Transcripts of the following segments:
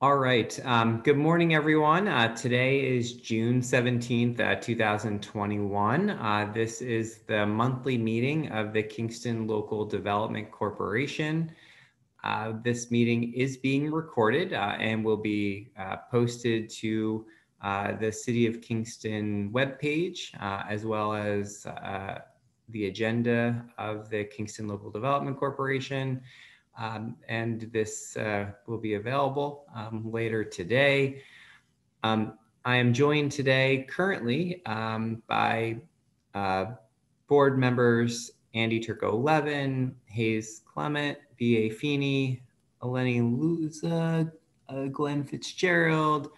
All right. Good morning, everyone. Today is June 17th, 2021. This is the monthly meeting of the Kingston Local Development Corporation. This meeting is being recorded and will be posted to the City of Kingston webpage, as well as the agenda of the Kingston Local Development Corporation. And this will be available later today. I am joined today currently by board members Andy Turco-Levin, Hayes Clement, B.A. Feeney, Eleni Luza, Glenn Fitzgerald,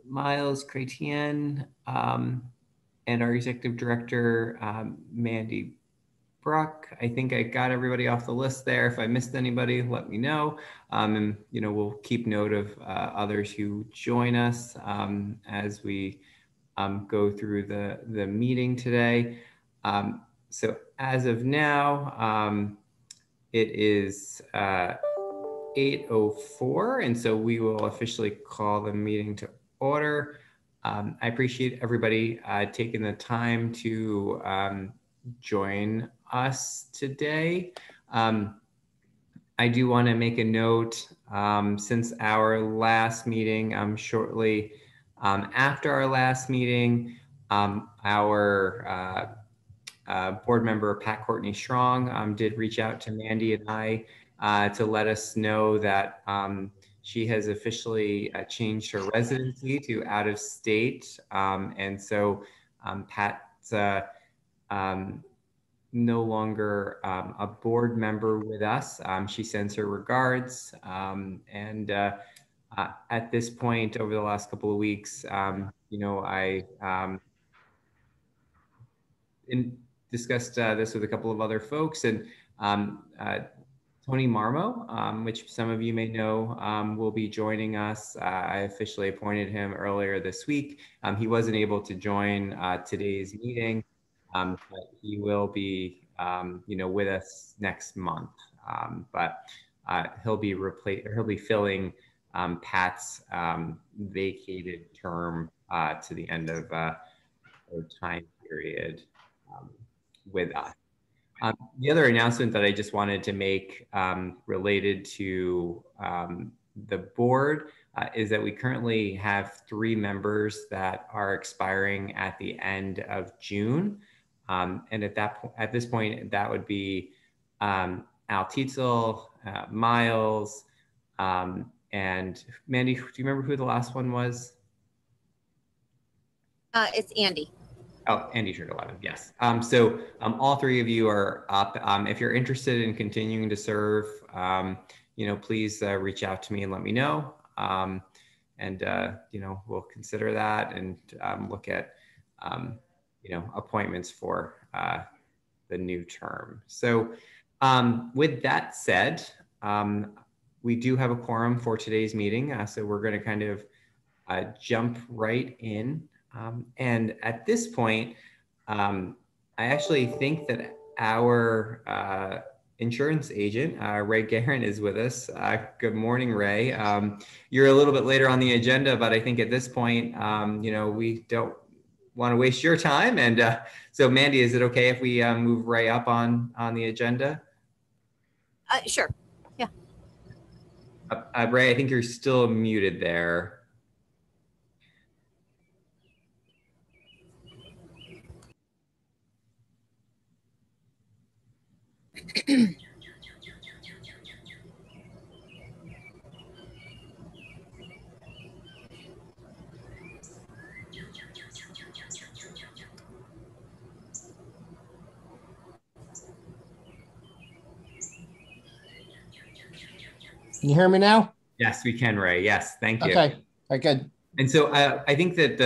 Miles Chrétien, and our executive director, Mandy Brock. I think I got everybody off the list there. If I missed anybody, let me know. And we'll keep note of others who join us as we go through the meeting today. So as of now, it is 8:04, and so we will officially call the meeting to order. I appreciate everybody taking the time to join us today. I do want to make a note, since our last meeting, shortly after our last meeting, our board member Pat Courtney Strong did reach out to Mandy and I to let us know that she has officially changed her residency to out of state. And so Pat's no longer a board member with us. She sends her regards. And at this point, over the last couple of weeks, I discussed this with a couple of other folks, and Tony Marmo, which some of you may know, will be joining us. I officially appointed him earlier this week. He wasn't able to join today's meeting, but he will be, with us next month. But he'll be filling Pat's vacated term to the end of the time period with us. The other announcement that I just wanted to make related to the board is that we currently have 3 members that are expiring at the end of June. And at this point, that would be Al Tietzel, Miles, and Mandy, do you remember who the last one was? It's Andy. Oh, Andy Turco-Levin, yes. So all 3 of you are up. If you're interested in continuing to serve, please reach out to me and let me know. And we'll consider that and look at, appointments for the new term. So with that said, we do have a quorum for today's meeting. So we're going to kind of jump right in. And at this point, I actually think that our insurance agent, Ray Guerin, is with us. Good morning, Ray. You're a little bit later on the agenda, but I think at this point, we don't want to waste your time. And so, Mandy, is it okay if we move Ray up on the agenda? Sure. Yeah. Ray, I think you're still muted there. Can you hear me now? Yes, we can, Ray. Yes, thank you. Okay, very good. And so I think that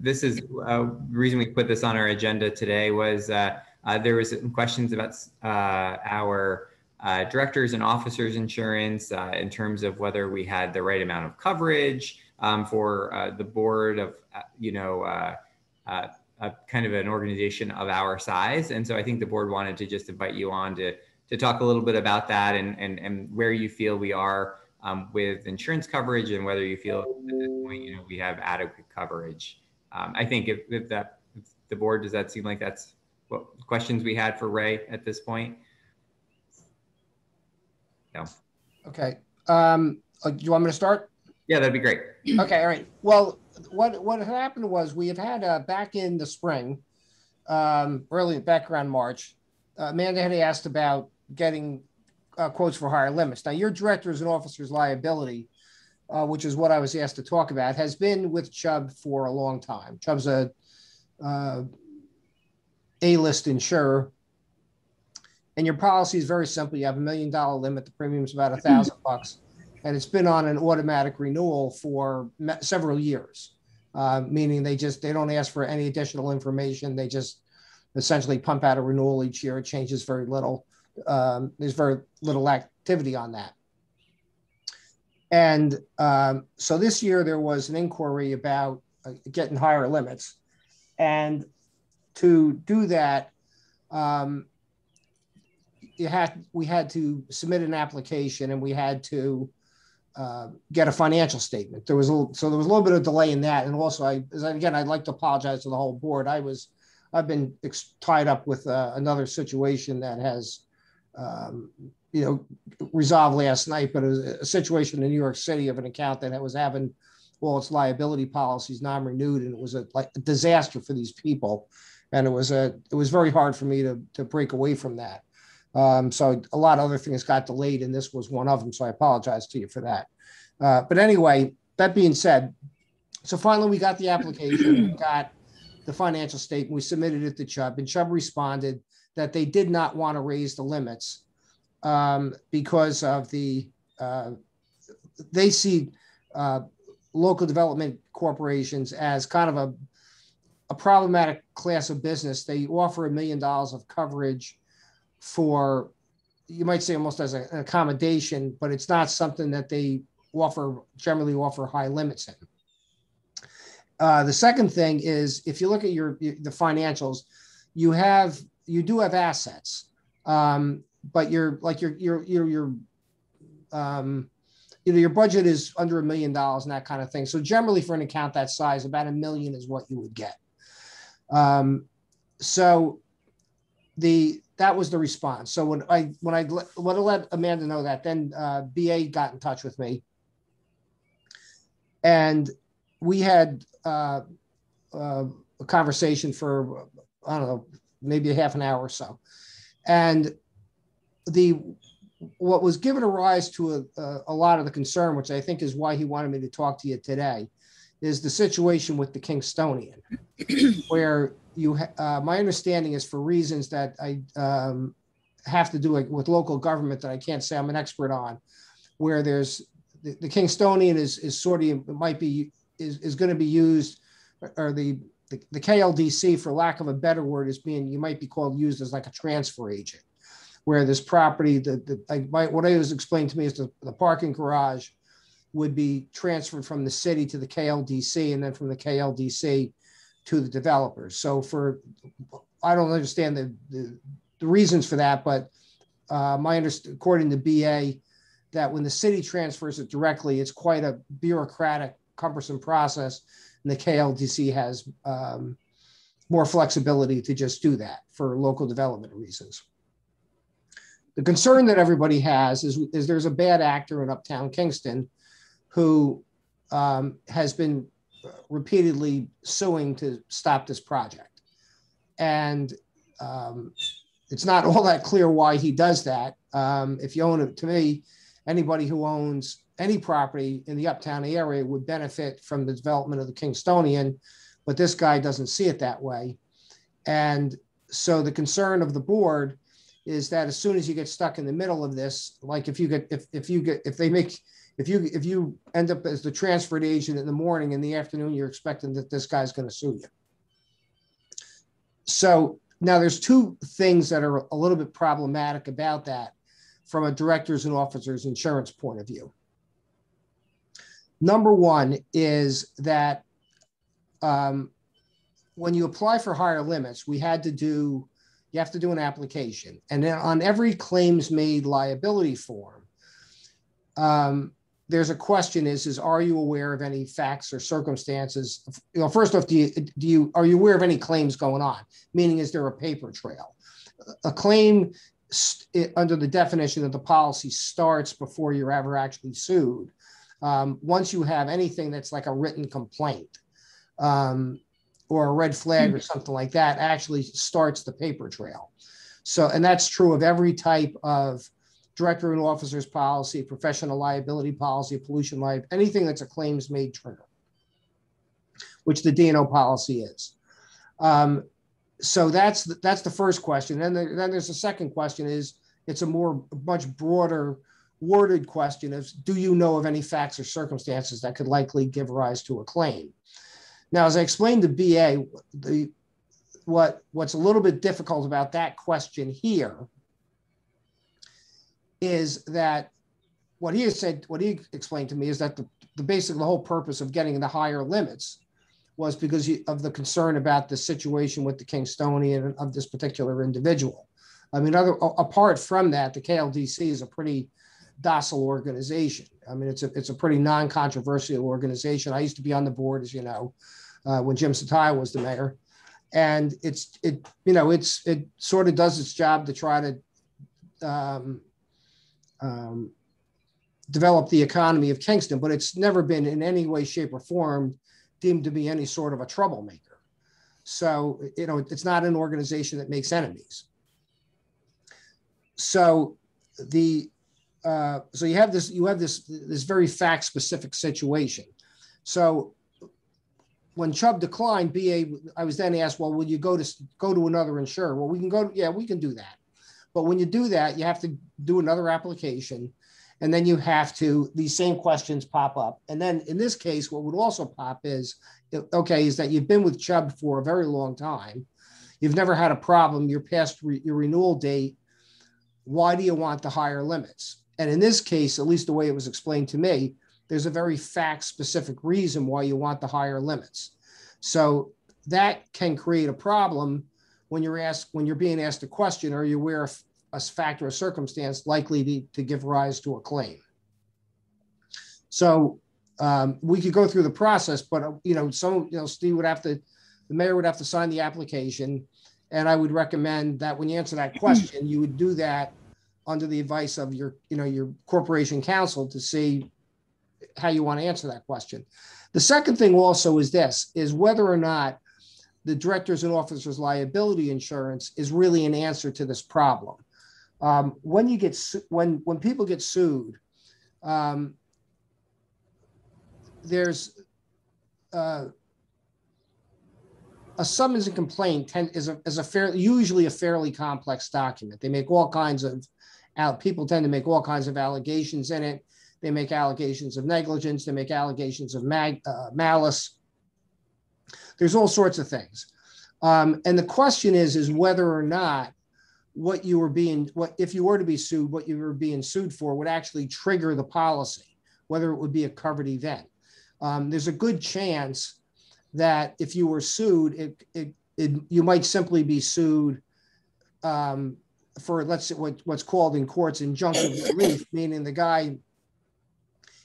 this is the reason we put this on our agenda today was there was some questions about our directors and officers insurance in terms of whether we had the right amount of coverage for the board of, kind of an organization of our size. And so I think the board wanted to just invite you on to talk a little bit about that and where you feel we are with insurance coverage and whether you feel at this point, we have adequate coverage. I think if the board, does that seem like that's what questions we had for Ray at this point? No. Okay. Do you want me to start? Yeah, that'd be great. Okay. All right. Well, what had happened was we had back in the spring, early back around March, Amanda had asked about getting quotes for higher limits. Now, your directors and officers liability, which is what I was asked to talk about, has been with Chubb for a long time. Chubb's a A-list insurer. And your policy is very simple. You have $1 million limit. The premium is about $1,000, and it's been on an automatic renewal for several years, meaning they don't ask for any additional information. They just essentially pump out a renewal each year. It changes very little. There's very little activity on that. And so this year there was an inquiry about getting higher limits. And to do that, we had to submit an application, and we had to get a financial statement. There was a little bit of delay in that. And also, I'd like to apologize to the whole board. I've been tied up with another situation that has, resolved last night, but it was a situation in New York City of an account that was having all its liability policies non-renewed, and it was a disaster for these people. And it was very hard for me to break away from that. So a lot of other things got delayed, and this was one of them. So I apologize to you for that. But anyway, that being said, so finally we got the application, we got the financial statement, we submitted it to Chubb, and Chubb responded that they did not want to raise the limits because of they see local development corporations as kind of a problematic class of business. They offer $1 million of coverage for, you might say, almost as an accommodation, but it's not something that they generally offer high limits in. The second thing is, if you look at the financials, you do have assets, but your budget is under $1 million and that kind of thing. So generally, for an account that size, about $1 million is what you would get. So that was the response. So when I let Amanda know that, then BA got in touch with me, and we had a conversation for, I don't know, maybe a half an hour or so. And what was given a rise to a lot of the concern, which I think is why he wanted me to talk to you today, is the situation with the Kingstonian, where my understanding is, for reasons that I have to do with local government that I can't say I'm an expert on, where there's the Kingstonian is sort of, it might be, is going to be used, or the KLDC, for lack of a better word, you might be used as like a transfer agent, where this property, what I was explained to me is the parking garage would be transferred from the city to the KLDC, and then from the KLDC to the developers. So I don't understand the reasons for that, but according to BA, that when the city transfers it directly, it's quite a bureaucratic, cumbersome process, and the KLDC has more flexibility to just do that for local development reasons. The concern that everybody has is there's a bad actor in Uptown Kingston who has been repeatedly suing to stop this project. And it's not all that clear why he does that. If you own it, to me, anybody who owns any property in the Uptown area would benefit from the development of the Kingstonian, but this guy doesn't see it that way. And so the concern of the board is that as soon as you get stuck in the middle of this, like if you end up as the transferred agent in the morning, in the afternoon, you're expecting that this guy's going to sue you. So now there's two things that are a little bit problematic about that from a directors and officers insurance point of view. Number one is that when you apply for higher limits, you have to do an application. And then on every claims made liability form, there's a question is are you aware of any facts or circumstances? First off, are you aware of any claims going on? Meaning, is there a paper trail? A claim under the definition of the policy starts before you're ever actually sued. Once you have anything that's like a written complaint or a red flag or something like that, actually starts the paper trail. So, and that's true of every type of director and officer's policy, professional liability policy, pollution liability, anything that's a claims made trigger, which the D&O policy is. So that's the first question. Then there's a second question it's a much broader worded question of, do you know of any facts or circumstances that could likely give rise to a claim? Now, as I explained to BA, what's a little bit difficult about that question here is that what he explained to me is that the whole purpose of getting the higher limits was because of the concern about the situation with the Kingstonian of this particular individual. I mean, apart from that, the KLDC is a pretty docile organization. I mean, it's a pretty non-controversial organization. I used to be on the board, as you know, when Jim Sataya was the mayor, and it sort of does its job to try to develop the economy of Kingston, but it's never been in any way, shape, or form deemed to be any sort of a troublemaker. So, it's not an organization that makes enemies. So you have this very fact-specific situation. So when Chubb declined, I was then asked, well, will you go to another insurer? Well, we can do that. But when you do that, you have to do another application, and then these same questions pop up. And then in this case, what would also pop is that you've been with Chubb for a very long time. You've never had a problem. You're past your renewal date. Why do you want the higher limits? And in this case, at least the way it was explained to me, there's a very fact-specific reason why you want the higher limits. So that can create a problem when you're being asked a question, are you aware of a fact or a circumstance likely to give rise to a claim? So we could go through the process, but Steve the mayor would have to sign the application, and I would recommend that when you answer that question, you would do that under the advice of your corporation counsel to see how you want to answer that question. The second thing also is whether or not the directors and officers liability insurance is really an answer to this problem. When people get sued, there's a summons and complaint is usually a fairly complex document. They make all kinds of people tend to make all kinds of allegations in it. They make allegations of negligence. They make allegations of malice. There's all sorts of things. And the question is whether or not if you were to be sued, what you were being sued for would actually trigger the policy, whether it would be a covered event. There's a good chance that if you were sued, you might simply be sued for, let's say, what's called in courts injunctive relief, meaning the guy,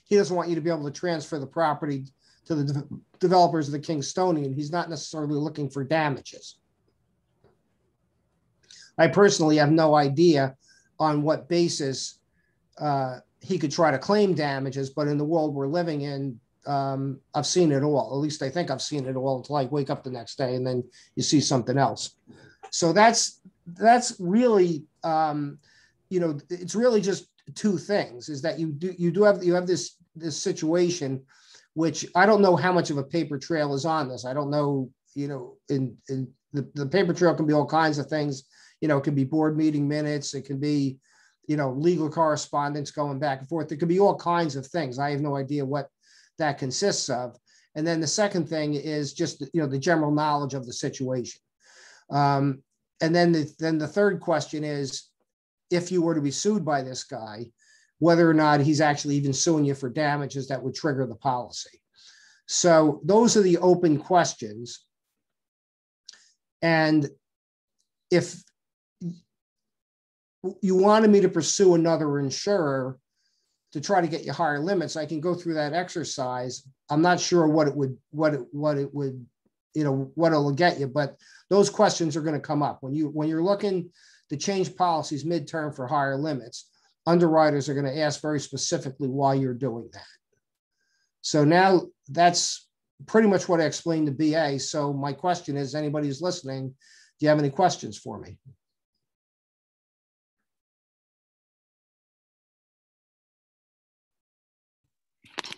he doesn't want you to be able to transfer the property to the developers of the Kingstonian. He's not necessarily looking for damages. I personally have no idea on what basis he could try to claim damages, but in the world we're living in, I've seen it all. At least I think I've seen it all until I wake up the next day and then you see something else. So that's really, it's really just two things, is that you have this situation, which I don't know how much of a paper trail is on this. I don't know, in the paper trail can be all kinds of things. It can be board meeting minutes. It can be, legal correspondence going back and forth. It could be all kinds of things. I have no idea what that consists of. And then the second thing is just, the general knowledge of the situation. And then the third question is, if you were to be sued by this guy, whether or not he's actually even suing you for damages that would trigger the policy. So those are the open questions. And if you wanted me to pursue another insurer, to try to get you higher limits. I can go through that exercise. I'm not sure what it would, you know, what it'll get you, but those questions are going to come up when you're looking to change policies midterm for higher limits. Underwriters are going to ask very specifically why you're doing that. So now that's pretty much what I explained to BA. So my question is, anybody who's listening, do you have any questions for me?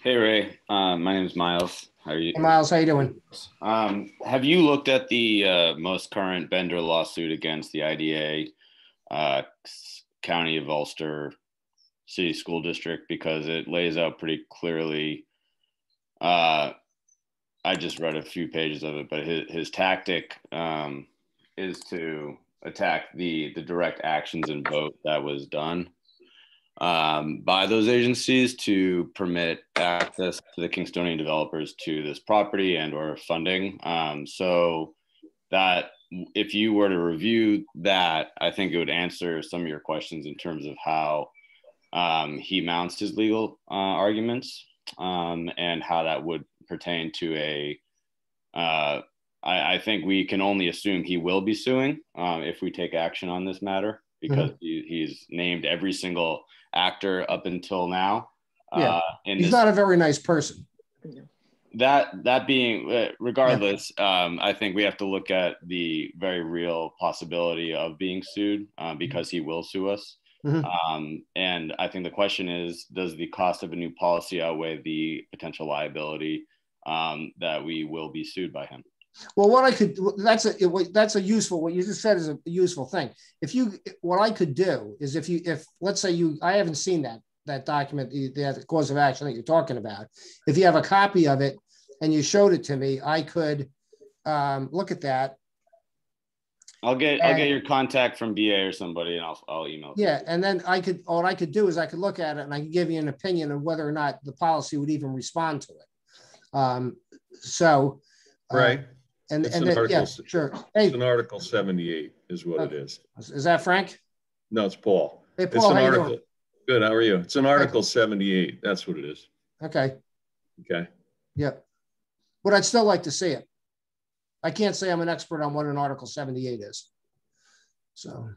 Hey, Ray. My name is Miles. How are you? Hey, Miles, how you doing? Have you looked at the most current Bender lawsuit against the IDA, County of Ulster City School District? Because it lays out pretty clearly. I just read a few pages of it, but his tactic is to attack the direct actions and vote that was done by those agencies to permit access to the Kingstonian developers to this property and or funding. So that if you were to review that, I think it would answer some of your questions in terms of how he mounts his legal arguments and how that would pertain to a, I think we can only assume he will be suing if we take action on this matter, because he's named every single actor up until now. Yeah, he's not a very nice person. That being, regardless, I think we have to look at the very real possibility of being sued because he will sue us. And I think the question is, does the cost of a new policy outweigh the potential liability that we will be sued by him? Well, what I could, that's a useful, what you just said is a useful thing. What I could do is if let's say I haven't seen that document, the cause of action that you're talking about. If you have a copy of it and you showed it to me, I could look at that. I'll get your contact from BA or somebody, and I'll email it. Yeah, and then what I could do is I could look at it and I could give you an opinion of whether or not the policy would even respond to it. Right. And It's then, an article, yeah, sure. Hey, it's an Article 78 is what it is. Is that Frank? No, it's Paul. Hey, It's Paul, an how you article. doing? Good. How are you? It's an Article 78. That's what it is. Okay. Okay. Yep. But I'd still like to see it. I can't say I'm an expert on what an Article 78 is. So.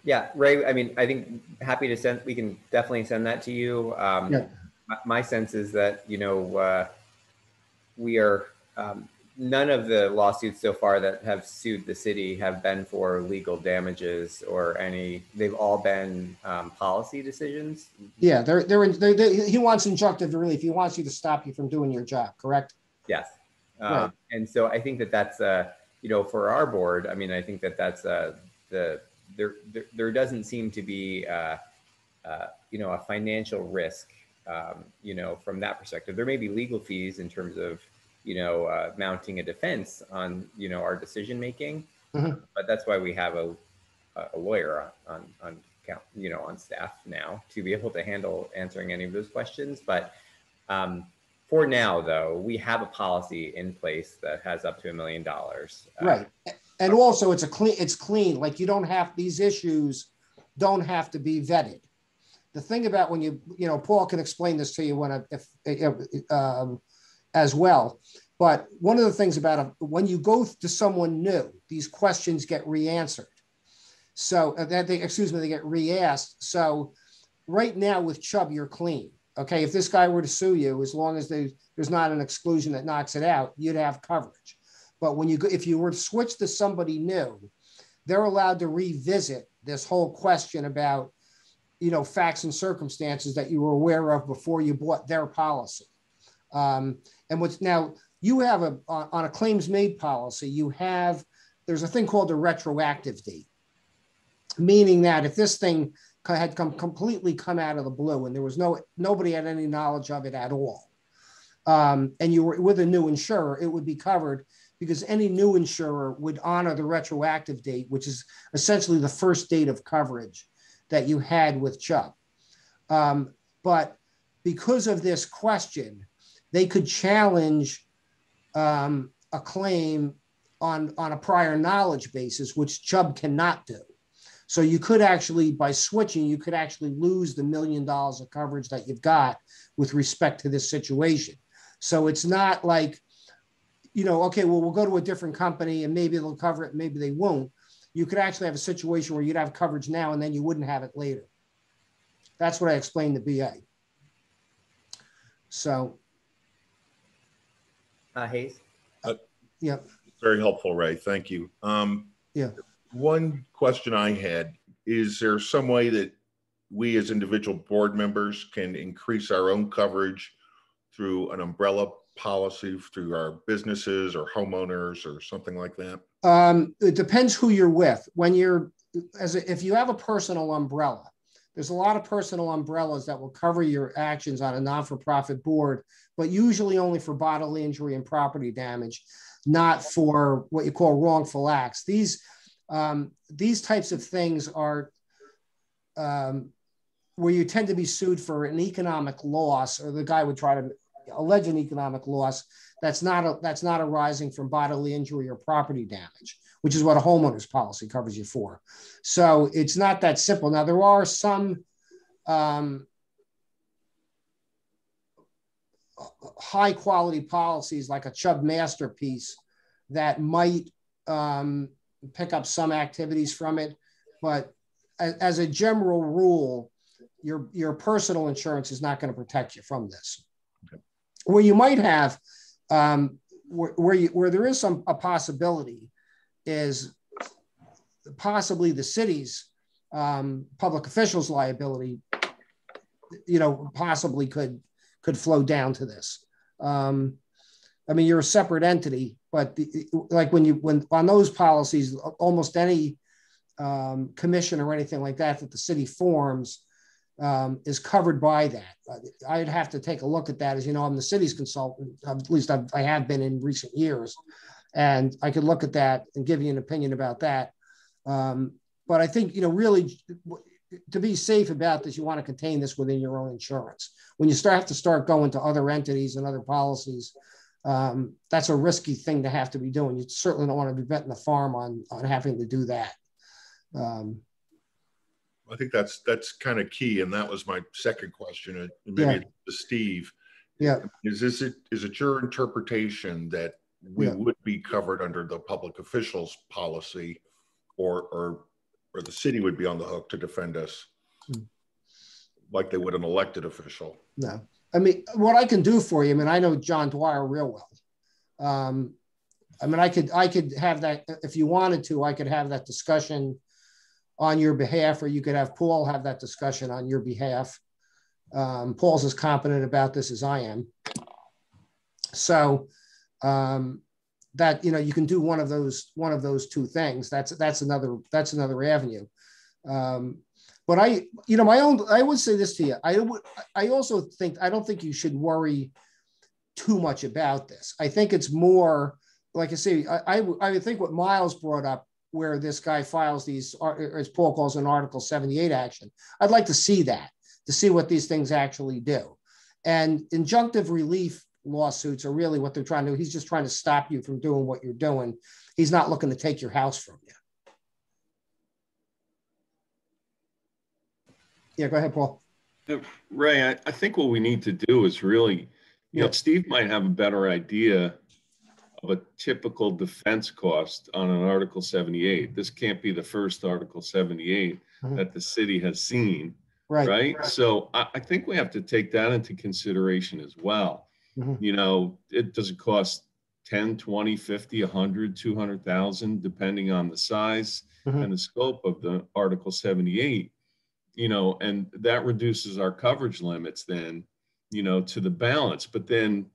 Yeah, Ray, I mean, I think happy to we can definitely send that to you. Yeah. My sense is that, you know, we are, none of the lawsuits so far that have sued the city have been for legal damages or they've all been policy decisions. Yeah, he wants injunctive relief. He wants you to stop you from doing your job, correct? Yes. Right. And so I think that that's, you know, for our board, I mean, I think that that's there doesn't seem to be, you know, a financial risk, you know, from that perspective. There may be legal fees in terms of, you know, mounting a defense on, you know, our decision making, but that's why we have a lawyer on you know, on staff now to be able to handle answering any of those questions. But for now, though, we have a policy in place that has up to $1 million. Right. And also it's clean. Like you don't have, these issues don't have to be vetted. The thing about when you know, Paul can explain this to you as well. But one of the things about when you go to someone new, these questions get re-answered. So they get re-asked. So right now with Chubb, you're clean. Okay, if this guy were to sue you, as long as there's not an exclusion that knocks it out, you'd have coverage. But if you were to switch to somebody new, they're allowed to revisit this whole question about, you know, facts and circumstances that you were aware of before you bought their policy. And what's now you have on a claims made policy, there's a thing called a retroactive date, meaning that if this thing had completely come out of the blue and there was nobody had any knowledge of it at all, and you were with a new insurer, it would be covered because any new insurer would honor the retroactive date, which is essentially the first date of coverage that you had with Chubb. But because of this question, they could challenge a claim on a prior knowledge basis, which Chubb cannot do. So you could actually, by switching, you could actually lose the $1 million of coverage that you've got with respect to this situation. So it's not like, you know, okay, well, we'll go to a different company and maybe they'll cover it, maybe they won't. You could actually have a situation where you'd have coverage now and then you wouldn't have it later. That's what I explained to BA. So. Hayes? Yeah. Very helpful, Ray. Thank you. Yeah. One question I had, is there some way that we as individual board members can increase our own coverage through an umbrella policy through our businesses or homeowners or something like that? It depends who you're with. When you're, if you have a personal umbrella, there's a lot of personal umbrellas that will cover your actions on a non-for-profit board, but usually only for bodily injury and property damage, not for what you call wrongful acts. These types of things are where you tend to be sued for an economic loss, or the guy would try to allege an economic loss that's not arising from bodily injury or property damage, which is what a homeowner's policy covers you for. So it's not that simple. Now, there are some high quality policies like a Chubb Masterpiece that might pick up some activities from it. But as a general rule, your personal insurance is not going to protect you from this. Okay. Where you might have, where there is a possibility is possibly the city's public officials liability, you know, possibly could flow down to this. I mean, you're a separate entity, but like when on those policies, almost any commission or anything like that the city forms is covered by that. I'd have to take a look at that. As you know, I'm the city's consultant, at least I have been in recent years, and I could look at that and give you an opinion about that. But I think, you know, really to be safe about this, you want to contain this within your own insurance. When you have to start going to other entities and other policies, that's a risky thing to have to be doing. You certainly don't want to be betting the farm on having to do that. I think that's kind of key, and that was my second question. Maybe to Steve. Yeah. Is it your interpretation that we would be covered under the public officials policy, or the city would be on the hook to defend us like they would an elected official? No. I mean, what I can do for you, I mean, I know John Dwyer real well. I mean, I could have that, if you wanted to, I could have that discussion on your behalf, or you could have Paul have that discussion on your behalf. Paul's as competent about this as I am. So that, you know, you can do one of those two things. That's another avenue. But I would say this to you. I also think, I don't think you should worry too much about this. I think it's more, like I say, I think what Miles brought up, where this guy files these, as Paul calls an Article 78 action. I'd like to see that, to see what these things actually do. And injunctive relief lawsuits are really what they're trying to do. He's just trying to stop you from doing what you're doing. He's not looking to take your house from you. Yeah, go ahead, Paul. Ray, I think what we need to do is really, you know, Steve might have a better idea of a typical defense cost on an Article 78. This can't be the first Article 78 that the city has seen, right? So I think we have to take that into consideration as well. You know, does it cost 10, 20, 50, 100, 200,000, depending on the size and the scope of the Article 78, you know, and that reduces our coverage limits then, you know, to the balance. But then,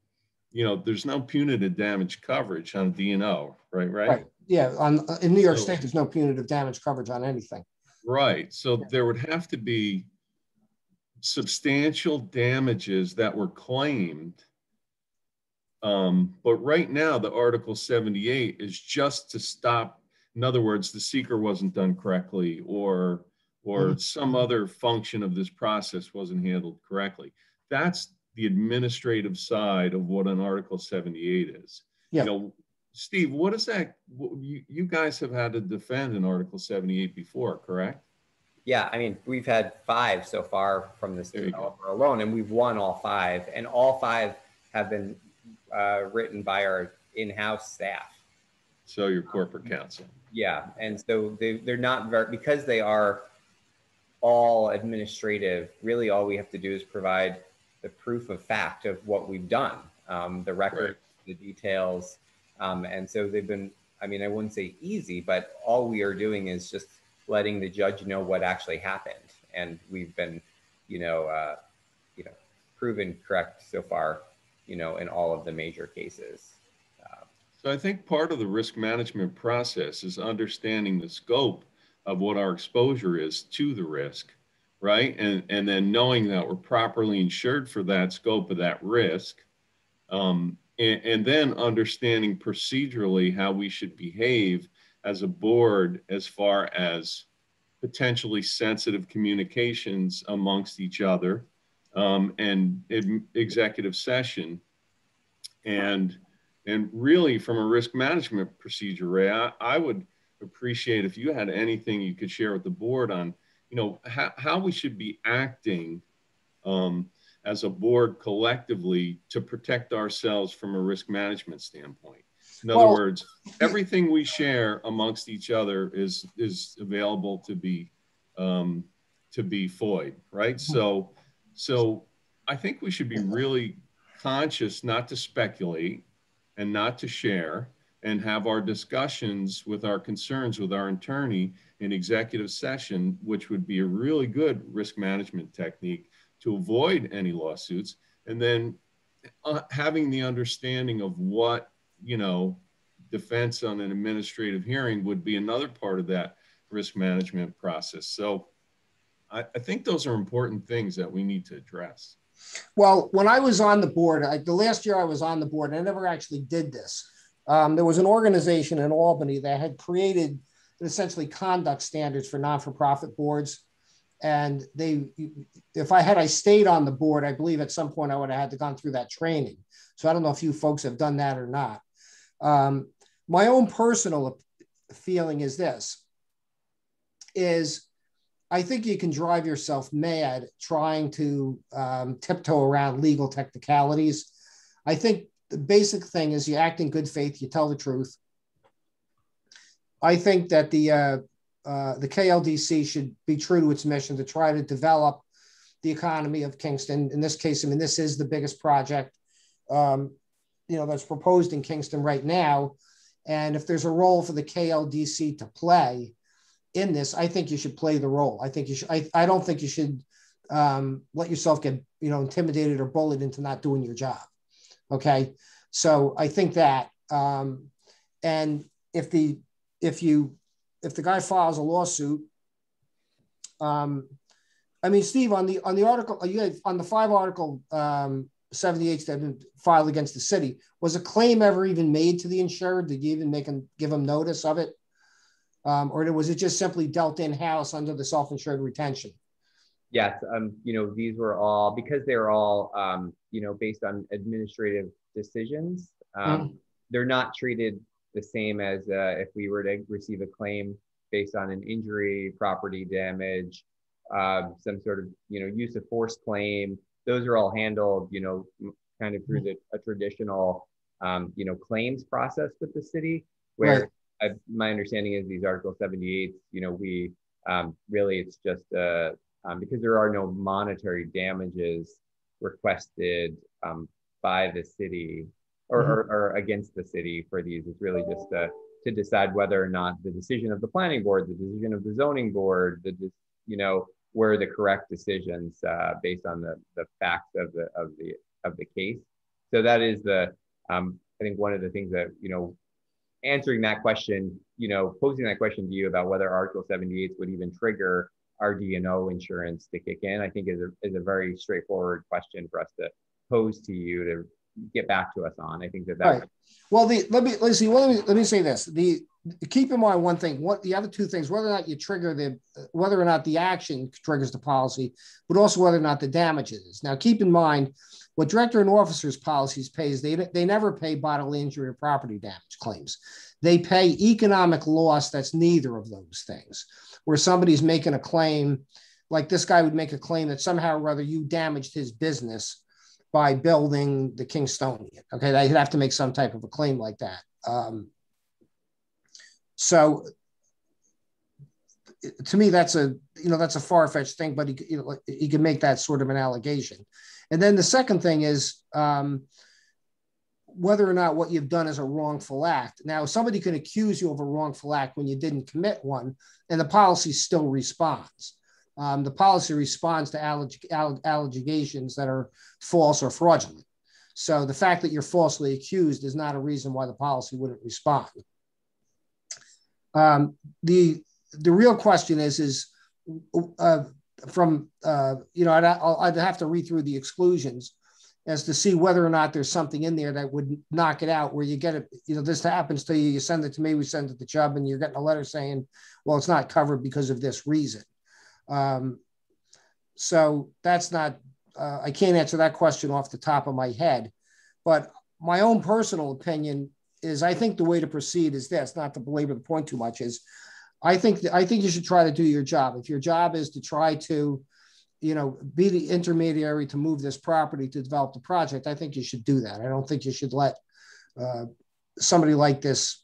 you know, there's no punitive damage coverage on D&O, right? Yeah, in New York State, there's no punitive damage coverage on anything. Right. So there would have to be substantial damages that were claimed. But right now, the Article 78 is just to stop. In other words, the seeker wasn't done correctly, or some other function of this process wasn't handled correctly. That's the administrative side of what an Article 78 is. You know, Steve, what is that? You guys have had to defend in Article 78 before, correct? Yeah, I mean, we've had 5 so far from this developer alone, and we've won all 5, and all 5 have been written by our in-house staff. So your corporate counsel. Yeah, and so they're not very, because they are all administrative, really all we have to do is provide the proof of fact of what we've done, the record, the details. And so they've been, I mean, I wouldn't say easy, but all we are doing is just letting the judge know what actually happened. And we've been, proven correct so far, in all of the major cases. So I think part of the risk management process is understanding the scope of what our exposure is to the risk, right? And then knowing that we're properly insured for that scope of that risk. And then understanding procedurally how we should behave as a board as far as potentially sensitive communications amongst each other and executive session. And really from a risk management procedure, Ray, I would appreciate if you had anything you could share with the board on, how we should be acting as a board collectively to protect ourselves from a risk management standpoint. In other words, everything we share amongst each other is available to be FOID, right? So I think we should be really conscious not to speculate and not to share, and have our discussions with our concerns with our attorney in executive session, which would be a really good risk management technique to avoid any lawsuits. And then having the understanding of what, defense on an administrative hearing would be another part of that risk management process. So I think those are important things that we need to address. Well, when I was on the board, the last year I was on the board, I never actually did this. There was an organization in Albany that had created essentially conduct standards for non-for-profit boards. And if I stayed on the board, I believe at some point I would have had to gone through that training. So I don't know if you folks have done that or not. My own personal feeling is this, I think you can drive yourself mad trying to tiptoe around legal technicalities. I think the basic thing is you act in good faith, you tell the truth. I think that the KLDC should be true to its mission to try to develop the economy of Kingston. In this case, I mean, this is the biggest project, that's proposed in Kingston right now. And if there's a role for the KLDC to play in this, I think you should play the role. I think you should. I don't think you should let yourself get intimidated or bullied into not doing your job. Okay, so I think that, and if the guy files a lawsuit, I mean, Steve, on the article, on the 5 article 78s that have been filed against the city, was a claim ever even made to the insured? Did you even give them notice of it? Or was it just simply dealt in-house under the self-insured retention? Yes, these were all, because they're all, based on administrative decisions, they're not treated the same as if we were to receive a claim based on an injury, property damage, some sort of, use of force claim. Those are all handled, kind of through a traditional, claims process with the city, where my understanding is these Article 78s, we really, it's just because there are no monetary damages requested by the city or against the city for these. It's really just to decide whether or not the decision of the planning board, the decision of the zoning board, were the correct decisions based on the facts of the case. So that is I think one of the things that, answering that question, posing that question to you about whether Article 78 would even trigger our D&O insurance to kick in, I think is a very straightforward question for us to pose to you to get back to us on. I think that. Right. Well, let me say this. Keep in mind one thing. The other two things: whether or not you trigger whether or not the action triggers the policy, but also whether or not the damage is. Now, keep in mind, What director and officers policies pays, they never pay bodily injury or property damage claims. They pay economic loss that's neither of those things. Where somebody's making a claim, like this guy would make a claim that somehow or other you damaged his business by building the Kingstonian. Okay, they'd have to make some type of a claim like that. So to me, that's a far-fetched thing, but he can make that sort of an allegation. And then the second thing is whether or not what you've done is a wrongful act. Now, somebody can accuse you of a wrongful act when you didn't commit one, and the policy still responds. The policy responds to allegations that are false or fraudulent. So the fact that you're falsely accused is not a reason why the policy wouldn't respond. The real question is from, I'd have to read through the exclusions as to see whether or not there's something in there that would knock it out where you get it, this happens to you, you send it to me, we send it to Chubb, and you're getting a letter saying, well, it's not covered because of this reason. So that's not, I can't answer that question off the top of my head, but my own personal opinion is I think the way to proceed is this, not to belabor the point too much, is I think you should try to do your job. If your job is to try to, be the intermediary to move this property to develop the project, I think you should do that. I don't think you should let somebody like this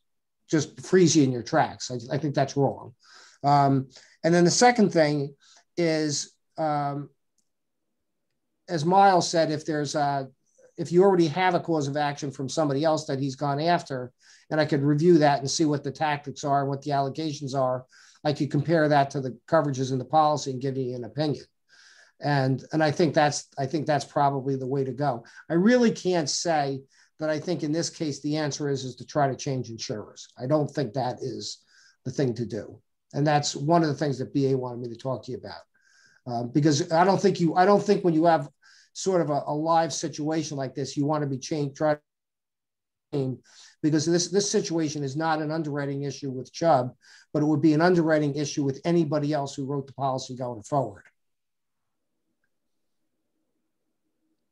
just freeze you in your tracks. I think that's wrong. And then the second thing is, as Miles said, if you already have a cause of action from somebody else that he's gone after, and I could review that and see what the tactics are and what the allegations are, I could compare that to the coverages in the policy and give you an opinion. And I think that's probably the way to go. I really can't say that I think in this case the answer is to try to change insurers. I don't think that is the thing to do, and that's one of the things that BA wanted me to talk to you about, because I don't think when you have sort of a live situation like this, you want to be because this situation is not an underwriting issue with Chubb, but it would be an underwriting issue with anybody else who wrote the policy going forward.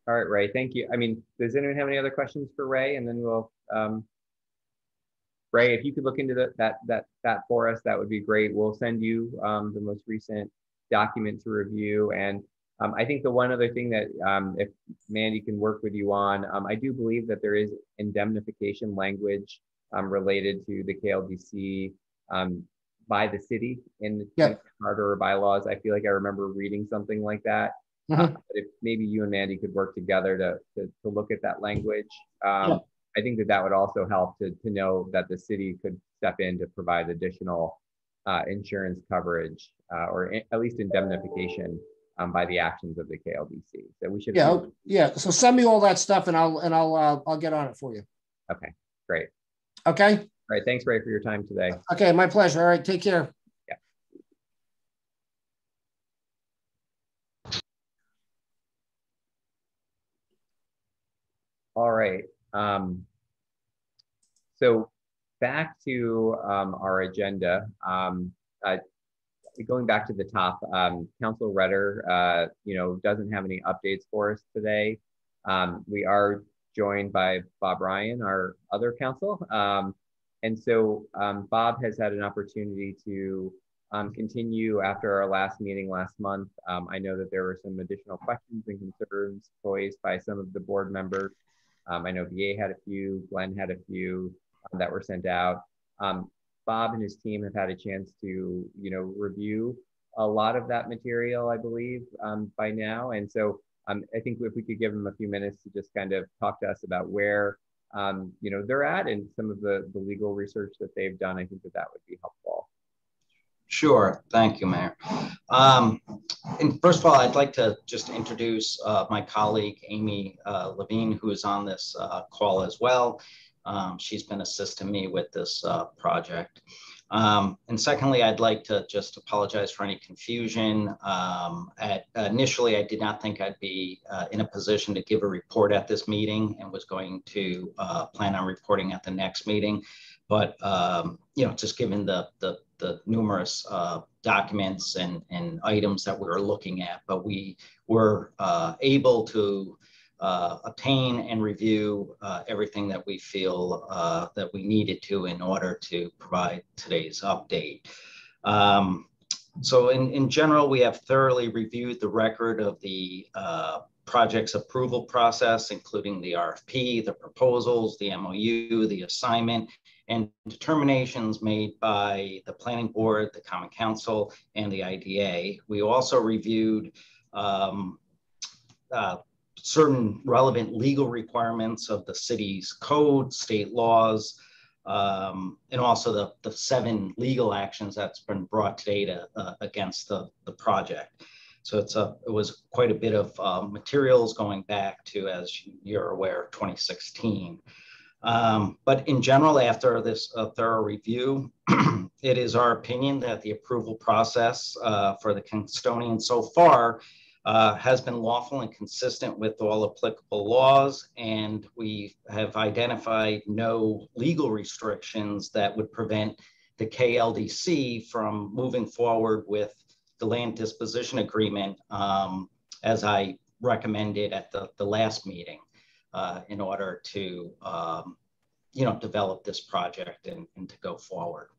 All right, Ray, thank you. I mean, does anyone have any other questions for Ray? And then we'll, Ray, if you could look into that for us, that would be great. We'll send you the most recent document to review. And I think the one other thing that if Mandy can work with you on, I do believe that there is indemnification language related to the KLDC by the city in the charter or bylaws. I feel like I remember reading something like that. But if maybe you and Mandy could work together to look at that language, I think that would also help to know that the city could step in to provide additional insurance coverage or at least indemnification by the actions of the KLDC. So we should. Yeah. So send me all that stuff, and I'll get on it for you. Okay. Great. Okay. All right. Thanks, Ray, for your time today. Okay, my pleasure. All right. Take care. All right. So back to our agenda. Going back to the top, Council Rutter, doesn't have any updates for us today. We are joined by Bob Ryan, our other council. And so Bob has had an opportunity to continue after our last meeting last month. I know that there were some additional questions and concerns posed by some of the board members. I know VA had a few, Glenn had a few that were sent out. Bob and his team have had a chance to, review a lot of that material, I believe, by now. And so I think if we could give them a few minutes to just kind of talk to us about where, they're at and some of the legal research that they've done, I think that would be helpful. Sure. Thank you, Mayor. And first of all, I'd like to just introduce my colleague, Amy Levine, who is on this call as well. She's been assisting me with this project. And secondly, I'd like to just apologize for any confusion. Initially, I did not think I'd be in a position to give a report at this meeting and was going to plan on reporting at the next meeting. But, just given the numerous documents and items that we were looking at, but we were able to obtain and review everything that we feel that we needed to in order to provide today's update. So in general, we have thoroughly reviewed the record of the project's approval process, including the RFP, the proposals, the MOU, the assignment, and determinations made by the Planning Board, the Common Council, and the IDA. We also reviewed certain relevant legal requirements of the city's code, state laws, and also the 7 legal actions that's been brought to date against the project. So it was quite a bit of materials going back to, as you're aware, 2016. But in general, after this thorough review, it is our opinion that the approval process for the Kingstonian so far has been lawful and consistent with all applicable laws, and we have identified no legal restrictions that would prevent the KLDC from moving forward with the land disposition agreement, as I recommended at the last meeting, in order to develop this project and to go forward.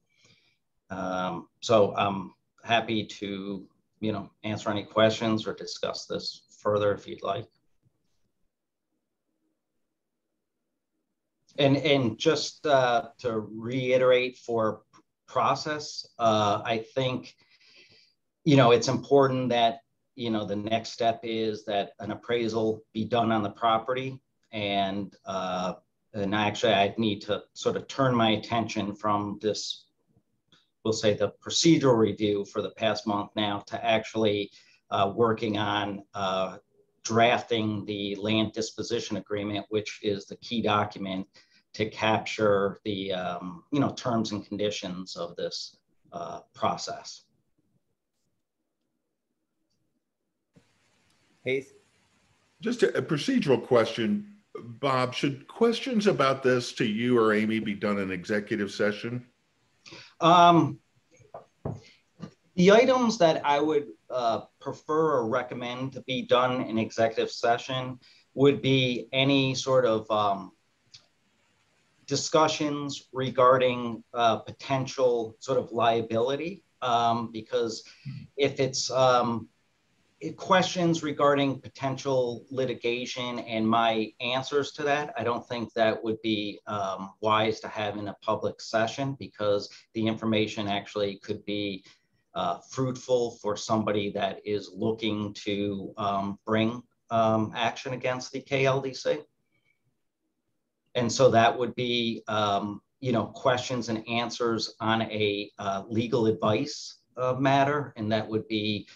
So I'm happy to answer any questions or discuss this further if you'd like. And just to reiterate for process, I think it's important that the next step is that an appraisal be done on the property, and actually I need to sort of turn my attention from this, we'll say, the procedural review for the past month now to actually working on drafting the land disposition agreement, which is the key document to capture the terms and conditions of this process. Hayes? Just a procedural question. Bob, should questions about this to you or Amy be done in executive session? The items that I would prefer or recommend to be done in executive session would be any sort of discussions regarding potential sort of liability, because if it's questions regarding potential litigation and my answers to that, I don't think that would be wise to have in a public session, because the information actually could be fruitful for somebody that is looking to bring action against the KLDC. And so that would be, questions and answers on a legal advice matter, and that would be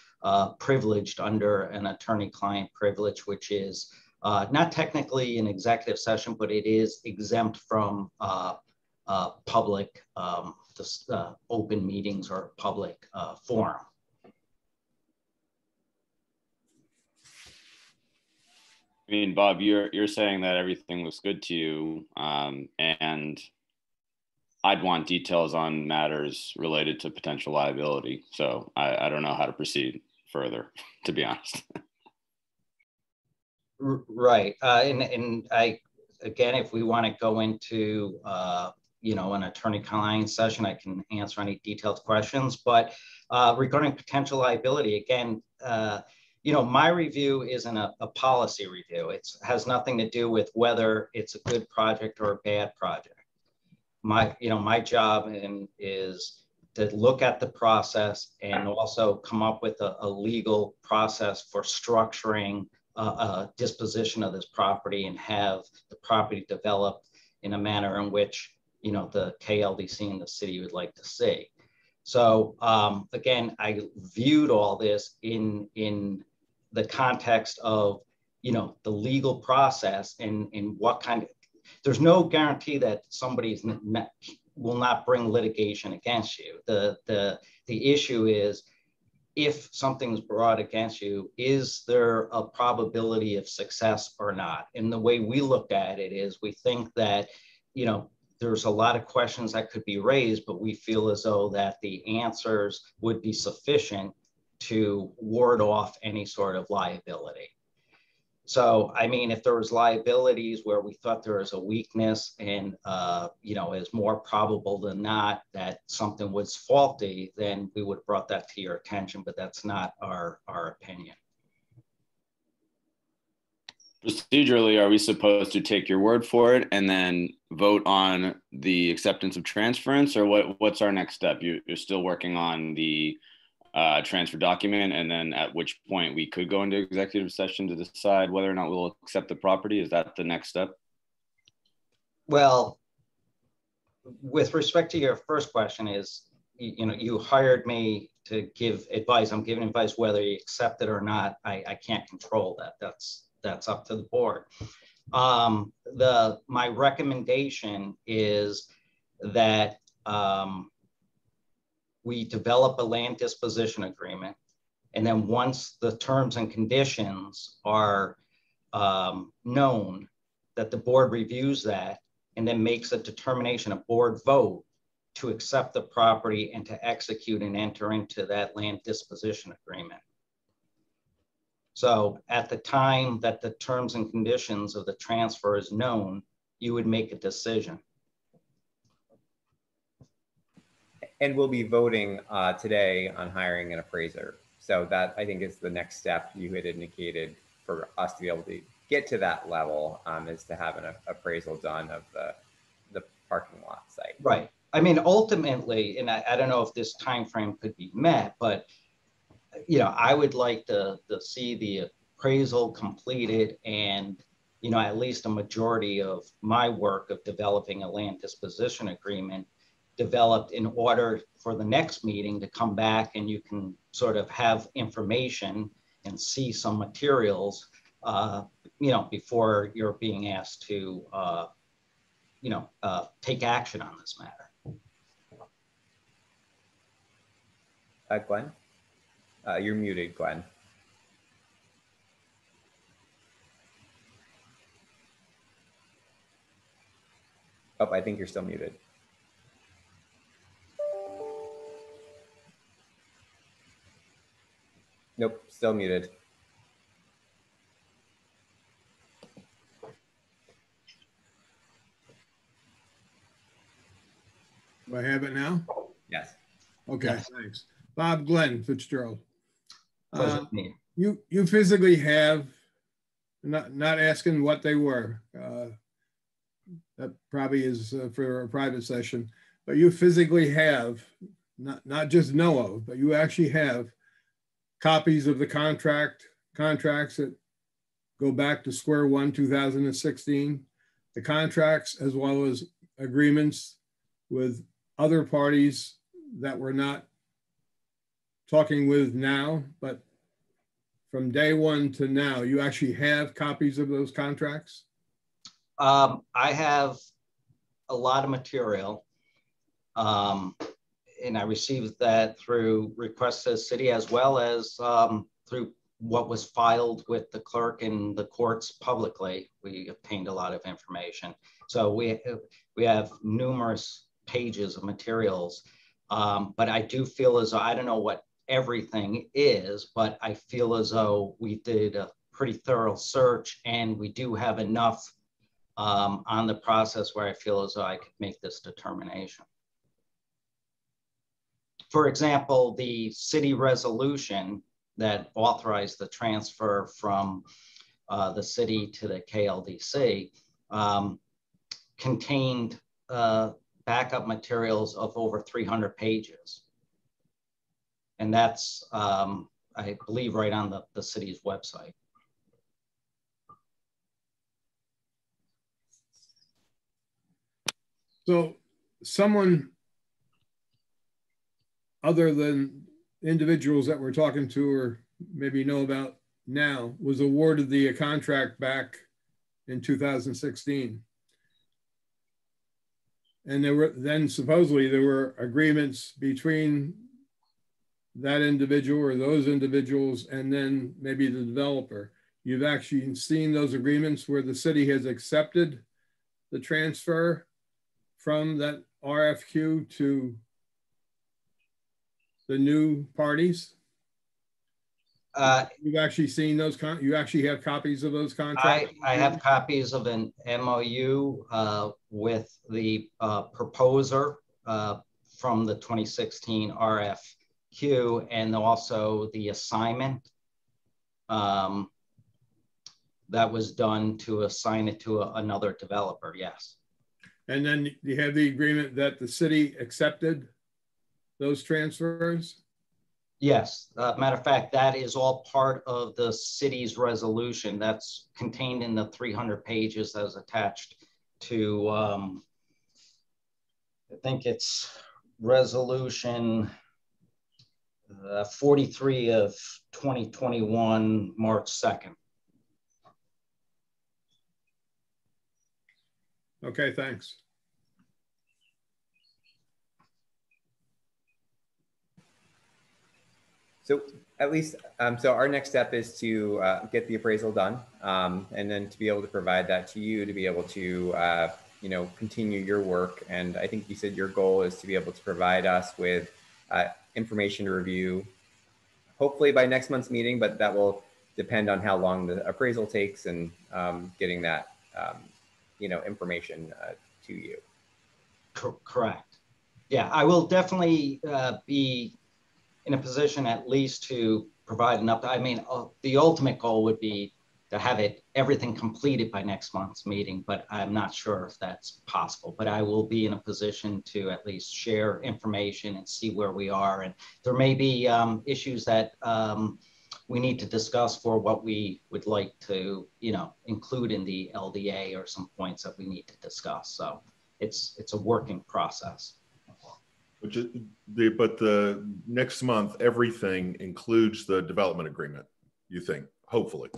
privileged under an attorney-client privilege, which is not technically an executive session, but it is exempt from public open meetings or public forum. I mean, Bob, you're saying that everything looks good to you, and I'd want details on matters related to potential liability. So I don't know how to proceed further, to be honest. Right, and I, again, if we want to go into an attorney-client session, I can answer any detailed questions. But regarding potential liability, again, my review isn't a policy review. It has nothing to do with whether it's a good project or a bad project. My job is to look at the process and also come up with a legal process for structuring a disposition of this property and have the property developed in a manner in which the KLDC and the city would like to see. So again, I viewed all this in the context of the legal process and what kind of, there's no guarantee that somebody's will not bring litigation against you. The issue is, if something's brought against you, is there a probability of success or not? And the way we looked at it is, we think that there's a lot of questions that could be raised, but we feel as though that the answers would be sufficient to ward off any sort of liability. So, I mean, if there was liabilities where we thought there was a weakness and, you know, it's more probable than not that something was faulty, then we would have brought that to your attention, but that's not our opinion. Procedurally, are we supposed to take your word for it and then vote on the acceptance of transference, or what's our next step? You're still working on the transfer document, and then at which point we could go into executive session to decide whether or not we'll accept the property? Is that the next step? Well, with respect to your first question is, you know, you hired me to give advice. I'm giving advice whether you accept it or not. I can't control that. That's up to the board. My recommendation is that we develop a land disposition agreement, and then once the terms and conditions are known, that the board reviews that and then makes a determination, a board vote, to accept the property and to execute and enter into that land disposition agreement. So at the time that the terms and conditions of the transfer is known, you would make a decision. And we'll be voting today on hiring an appraiser. So that, I think, is the next step you had indicated for us to be able to get to that level, is to have an appraisal done of the parking lot site. Right. I mean, ultimately, and I don't know if this time frame could be met, but you know, I would like to see the appraisal completed and, you know, at least a majority of my work of developing a land disposition agreement developed in order for the next meeting to come back and you can sort of have information and see some materials, you know, before you're being asked to, you know, take action on this matter. Glenn? You're muted, Glenn. Oh, I think you're still muted. Nope, still muted. Do I have it now? Yes. Okay, Yes. thanks. Bob Glenn Fitzgerald. You physically have, not asking what they were, that probably is for a private session, but you physically have, not just know of, but you actually have copies of the contracts that go back to square one, 2016, the contracts, as well as agreements with other parties that we're not talking with now, but from day one to now, you actually have copies of those contracts? I have a lot of material, and I received that through requests to the city, as well as through what was filed with the clerk in the courts publicly. We obtained a lot of information. So we have numerous pages of materials, but I do feel as though, I don't know what everything is, but I feel as though we did a pretty thorough search and we do have enough on the process where I feel as though I could make this determination. For example, the city resolution that authorized the transfer from the city to the KLDC contained backup materials of over 300 pages. And that's, I believe, right on the city's website. So someone other than individuals that we're talking to or maybe know about now was awarded the contract back in 2016. And then supposedly there were agreements between that individual or those individuals and then maybe the developer. You've actually seen those agreements where the city has accepted the transfer from that RFQ to the new parties? You've actually seen those, you actually have copies of those contracts? I have copies of an MOU with the proposer from the 2016 RFQ, and also the assignment that was done to assign it to another developer, yes. And then you have the agreement that the city accepted those transfers? Yes, matter of fact, that is all part of the city's resolution that's contained in the 300 pages that is attached to, I think it's resolution 43 of 2021, March 2nd. Okay, thanks. So at least, so our next step is to get the appraisal done, and then to be able to provide that to you to be able to, you know, continue your work. And I think you said your goal is to be able to provide us with information to review, hopefully by next month's meeting, but that will depend on how long the appraisal takes and getting that, you know, information to you. Correct. Yeah, I will definitely be in a position at least to provide an update. I mean, the ultimate goal would be to have everything completed by next month's meeting, but I'm not sure if that's possible. But I will be in a position to at least share information and see where we are. And there may be issues that we need to discuss for what we would like to, you know, include in the LDA, or some points that we need to discuss. So it's a working process. But the next month, everything includes the development agreement, you think, hopefully?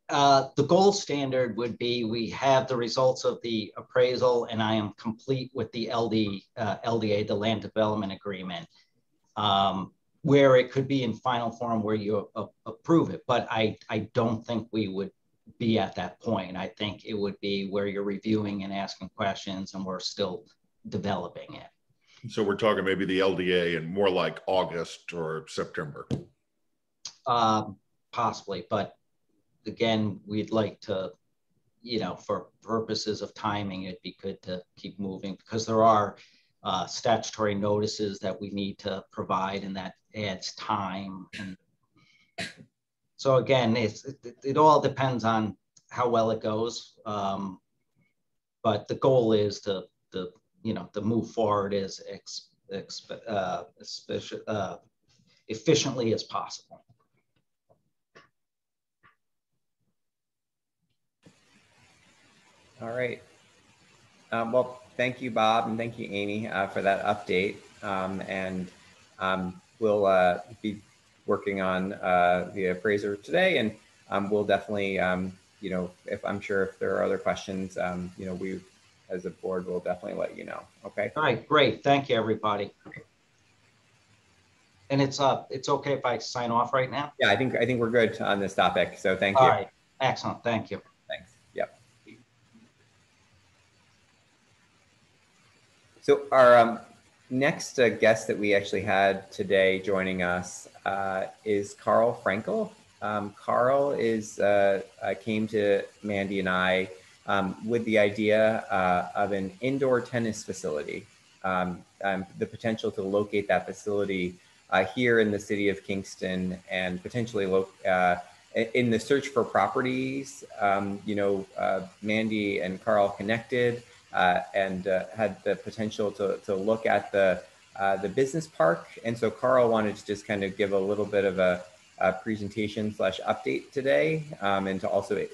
The gold standard would be we have the results of the appraisal and I am complete with the LDA, the land development agreement, where it could be in final form where you approve it. But I don't think we would be at that point. I think it would be where you're reviewing and asking questions and we're still developing it. So we're talking maybe the LDA and more like August or September. Possibly, but again, we'd like to, you know, for purposes of timing, it'd be good to keep moving because there are statutory notices that we need to provide, and that adds time. And so again, it all depends on how well it goes. But the goal is to move forward as efficiently as possible. All right. Well, thank you, Bob, and thank you, Amy, for that update. We'll be working on the appraiser today, and we'll definitely, you know, I'm sure if there are other questions, you know, we as a board will definitely let you know. Okay. All right, great. Thank you, everybody. And it's okay if I sign off right now? Yeah, I think we're good on this topic. So thank you. All right, excellent. Thank you. Thanks. Yep. So our next guest that we actually had today joining us is Carl Frankel. Carl came to Mandy and I with the idea of an indoor tennis facility, the potential to locate that facility here in the city of Kingston, and potentially in the search for properties. You know, Mandy and Carl connected and had the potential to look at the business park. And so Carl wanted to just kind of give a little bit of a presentation / update today, and to also,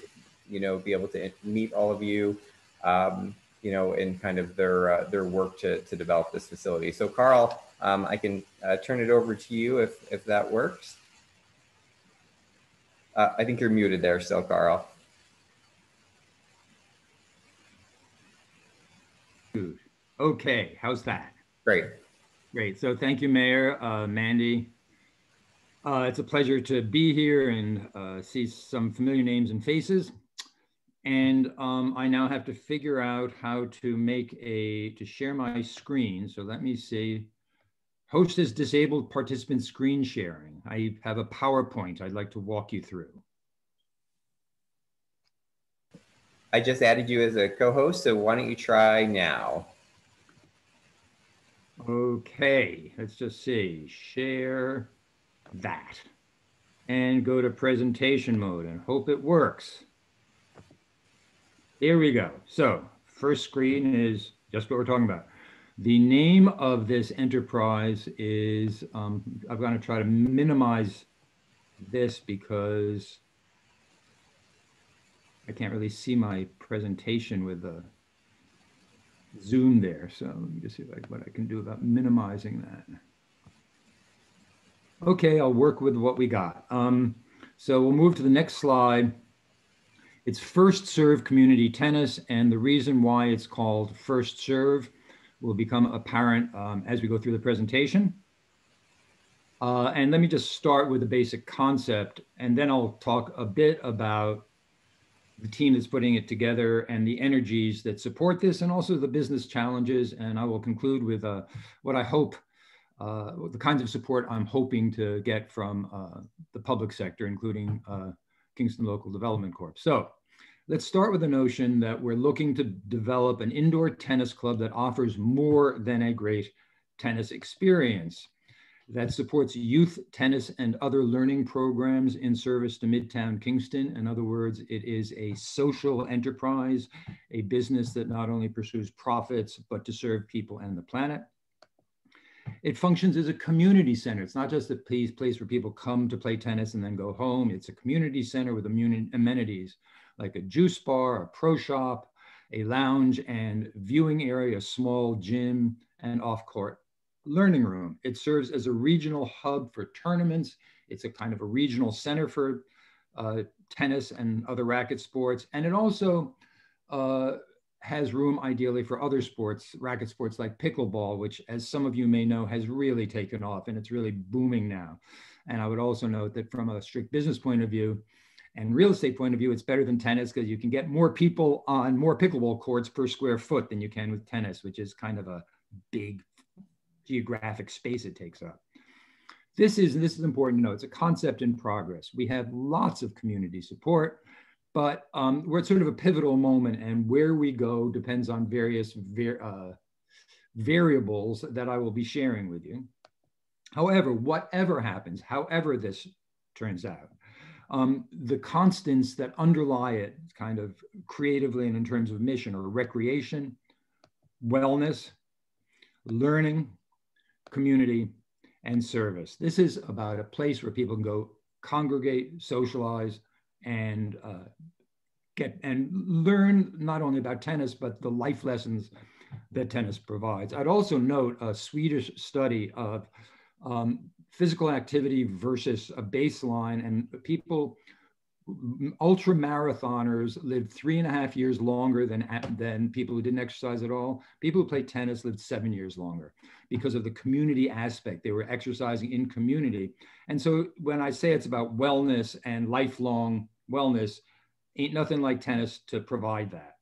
you know, be able to meet all of you, you know, in kind of their work to develop this facility. So Carl, I can turn it over to you if that works. I think you're muted there still, Carl. Okay, how's that? Great. Great. So thank you, Mayor, Mandy. It's a pleasure to be here and see some familiar names and faces. And I now have to figure out how to to share my screen. So let me see. Host is disabled participant screen sharing. I have a PowerPoint I'd like to walk you through. I just added you as a co-host, so why don't you try now? Okay, let's just see, share that. And go to presentation mode and hope it works. Here we go. So first screen is just what we're talking about. The name of this enterprise is, I'm going to try to minimize this because I can't really see my presentation with the Zoom there. So let me just see what I can do about minimizing that. Okay, I'll work with what we got. So we'll move to the next slide. It's First Serve Community Tennis, and the reason why it's called First Serve will become apparent as we go through the presentation. And let me just start with the basic concept, and then I'll talk a bit about the team that's putting it together and the energies that support this, and also the business challenges. And I will conclude with what I hope, the kinds of support I'm hoping to get from the public sector, including Kingston Local Development Corp. So let's start with the notion that we're looking to develop an indoor tennis club that offers more than a great tennis experience, that supports youth tennis and other learning programs in service to Midtown Kingston. In other words, it is a social enterprise, a business that not only pursues profits, but to serve people and the planet. It functions as a community center. It's not just a place where people come to play tennis and then go home. It's a community center with amenities like a juice bar, a pro shop, a lounge and viewing area, a small gym, and off-court learning room. It serves as a regional hub for tournaments. It's a kind of a regional center for tennis and other racket sports. And it also has room ideally for other sports, racket sports like pickleball, which, as some of you may know, has really taken off and it's really booming now. And I would also note that from a strict business point of view and real estate point of view, it's better than tennis because you can get more people on more pickleball courts per square foot than you can with tennis, which is kind of a big geographic space it takes up. This is important to know. It's a concept in progress. We have lots of community support, but we're at sort of a pivotal moment, and where we go depends on various variables that I will be sharing with you. However, whatever happens, however this turns out, the constants that underlie it kind of creatively and in terms of mission are recreation, wellness, learning, community, and service. This is about a place where people can go congregate, socialize, and learn not only about tennis, but the life lessons that tennis provides. I'd also note a Swedish study of physical activity versus a baseline, and people, ultra marathoners lived 3.5 years longer than people who didn't exercise at all. People who played tennis lived 7 years longer because of the community aspect. They were exercising in community. And so when I say it's about wellness and lifelong wellness, ain't nothing like tennis to provide that.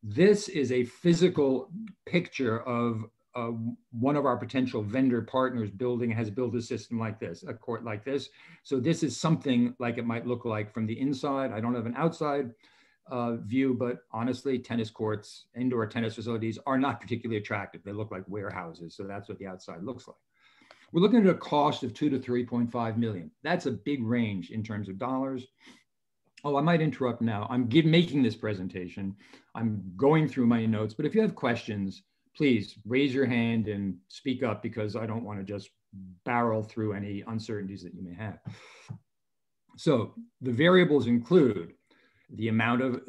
This is a physical picture of one of our potential vendor partners has built a system like this, a court like this. So this is something like it might look like from the inside. I don't have an outside view, but honestly, tennis courts, indoor tennis facilities are not particularly attractive. They look like warehouses. So that's what the outside looks like. We're looking at a cost of $2 to $3.5 million. That's a big range in terms of dollars. Oh, I might interrupt now. I'm making this presentation. I'm going through my notes, but if you have questions, please raise your hand and speak up, because I don't want to just barrel through any uncertainties that you may have. So the variables include the amount of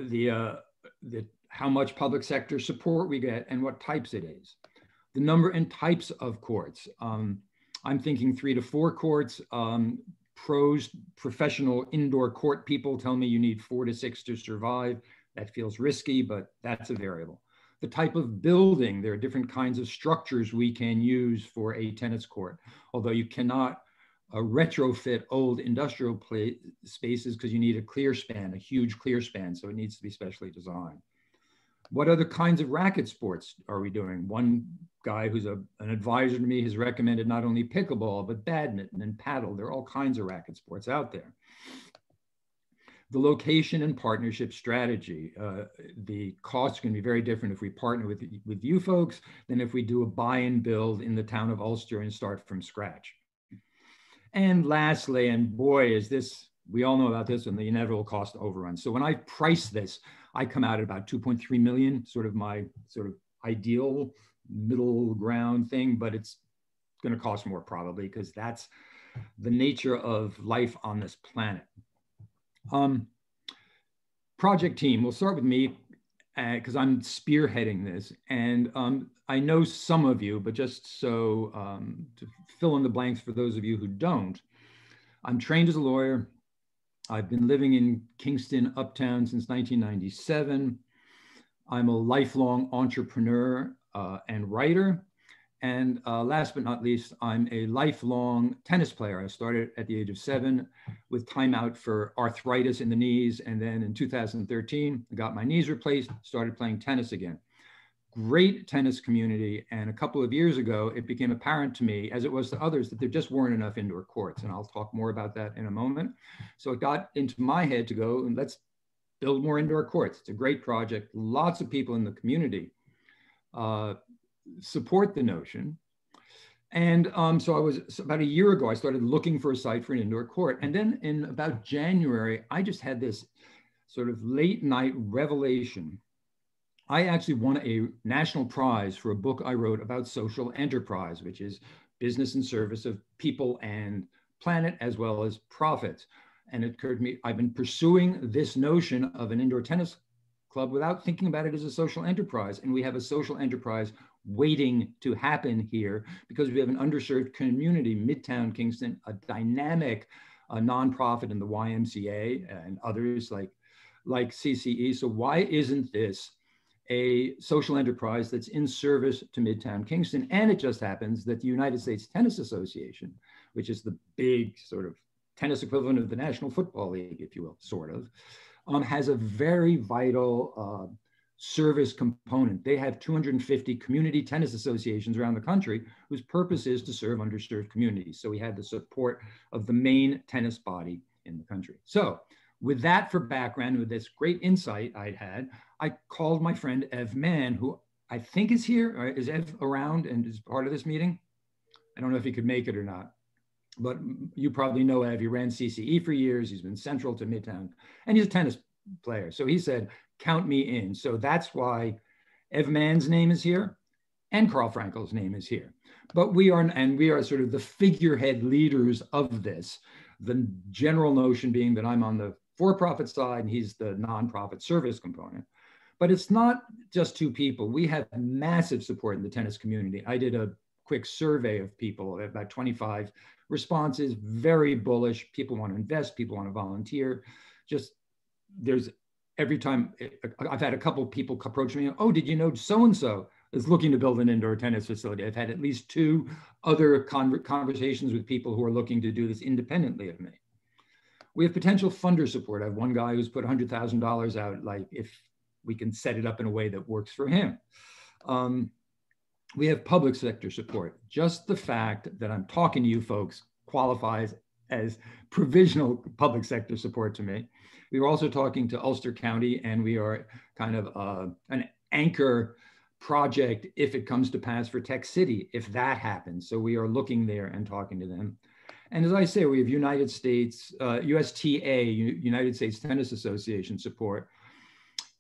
how much public sector support we get and what types it is, the number and types of courts. I'm thinking 3 to 4 courts. Pros, professional indoor court people tell me you need 4 to 6 to survive. That feels risky, but that's a variable. The type of building, there are different kinds of structures we can use for a tennis court, although you cannot retrofit old industrial spaces because you need a clear span, a huge clear span, so it needs to be specially designed. What other kinds of racket sports are we doing? One guy who's an advisor to me has recommended not only pickleball, but badminton and paddle. There are all kinds of racket sports out there. The location and partnership strategy. The costs can be very different if we partner with you folks than if we do a buy and build in the town of Ulster and start from scratch. And lastly, and boy, is this, we all know about this and the inevitable cost overrun. So when I price this, I come out at about 2.3 million, sort of my sort of ideal middle ground thing, but it's going to cost more probably because that's the nature of life on this planet. Project team, we'll start with me because I'm spearheading this. And I know some of you, but just so to fill in the blanks for those of you who don't, I'm trained as a lawyer. I've been living in Kingston, Uptown since 1997. I'm a lifelong entrepreneur and writer. And last but not least, I'm a lifelong tennis player. I started at the age of 7 with time out for arthritis in the knees. And then in 2013, I got my knees replaced, started playing tennis again. Great tennis community. And a couple of years ago, it became apparent to me, as it was to others, that there just weren't enough indoor courts. And I'll talk more about that in a moment. So it got into my head to go, and let's build more indoor courts. It's a great project. Lots of people in the community support the notion. And so I was, about a year ago, I started looking for a site for an indoor court. And then in about January, I just had this sort of late night revelation. I actually won a national prize for a book I wrote about social enterprise, which is business and service of people and planet, as well as profits. And it occurred to me, I've been pursuing this notion of an indoor tennis club without thinking about it as a social enterprise. And we have a social enterprise waiting to happen here because we have an underserved community, Midtown Kingston, a dynamic nonprofit in the YMCA and others like CCE. So why isn't this a social enterprise that's in service to Midtown Kingston? And it just happens that the United States Tennis Association, which is the big sort of tennis equivalent of the National Football League, if you will, sort of, has a very vital service component. They have 250 community tennis associations around the country whose purpose is to serve underserved communities. So we had the support of the main tennis body in the country. So with that for background, with this great insight I'd had, I called my friend Ev Mann, who I think is here. Is Ev around and is part of this meeting? I don't know if he could make it or not, but you probably know Ev. He ran CCE for years. He's been central to Midtown, and he's a tennis player. So he said, count me in. So that's why Ev Mann's name is here and Carl Frankel's name is here. But we are sort of the figurehead leaders of this. The general notion being that I'm on the for-profit side and he's the nonprofit service component. But it's not just two people. We have massive support in the tennis community. I did a quick survey of people, about 25 responses, very bullish. People want to invest, people want to volunteer. Just there's every time I've had a couple of people approach me, oh, did you know so-and-so is looking to build an indoor tennis facility? I've had at least 2 other conversations with people who are looking to do this independently of me. We have potential funder support. I have one guy who's put $100,000 out, like if we can set it up in a way that works for him. We have public sector support. Just the fact that I'm talking to you folks qualifies as provisional public sector support to me. We were also talking to Ulster County, and we are kind of an anchor project if it comes to pass for Tech City, if that happens. So we are looking there and talking to them. And as I say, we have United States, USTA, United States Tennis Association support.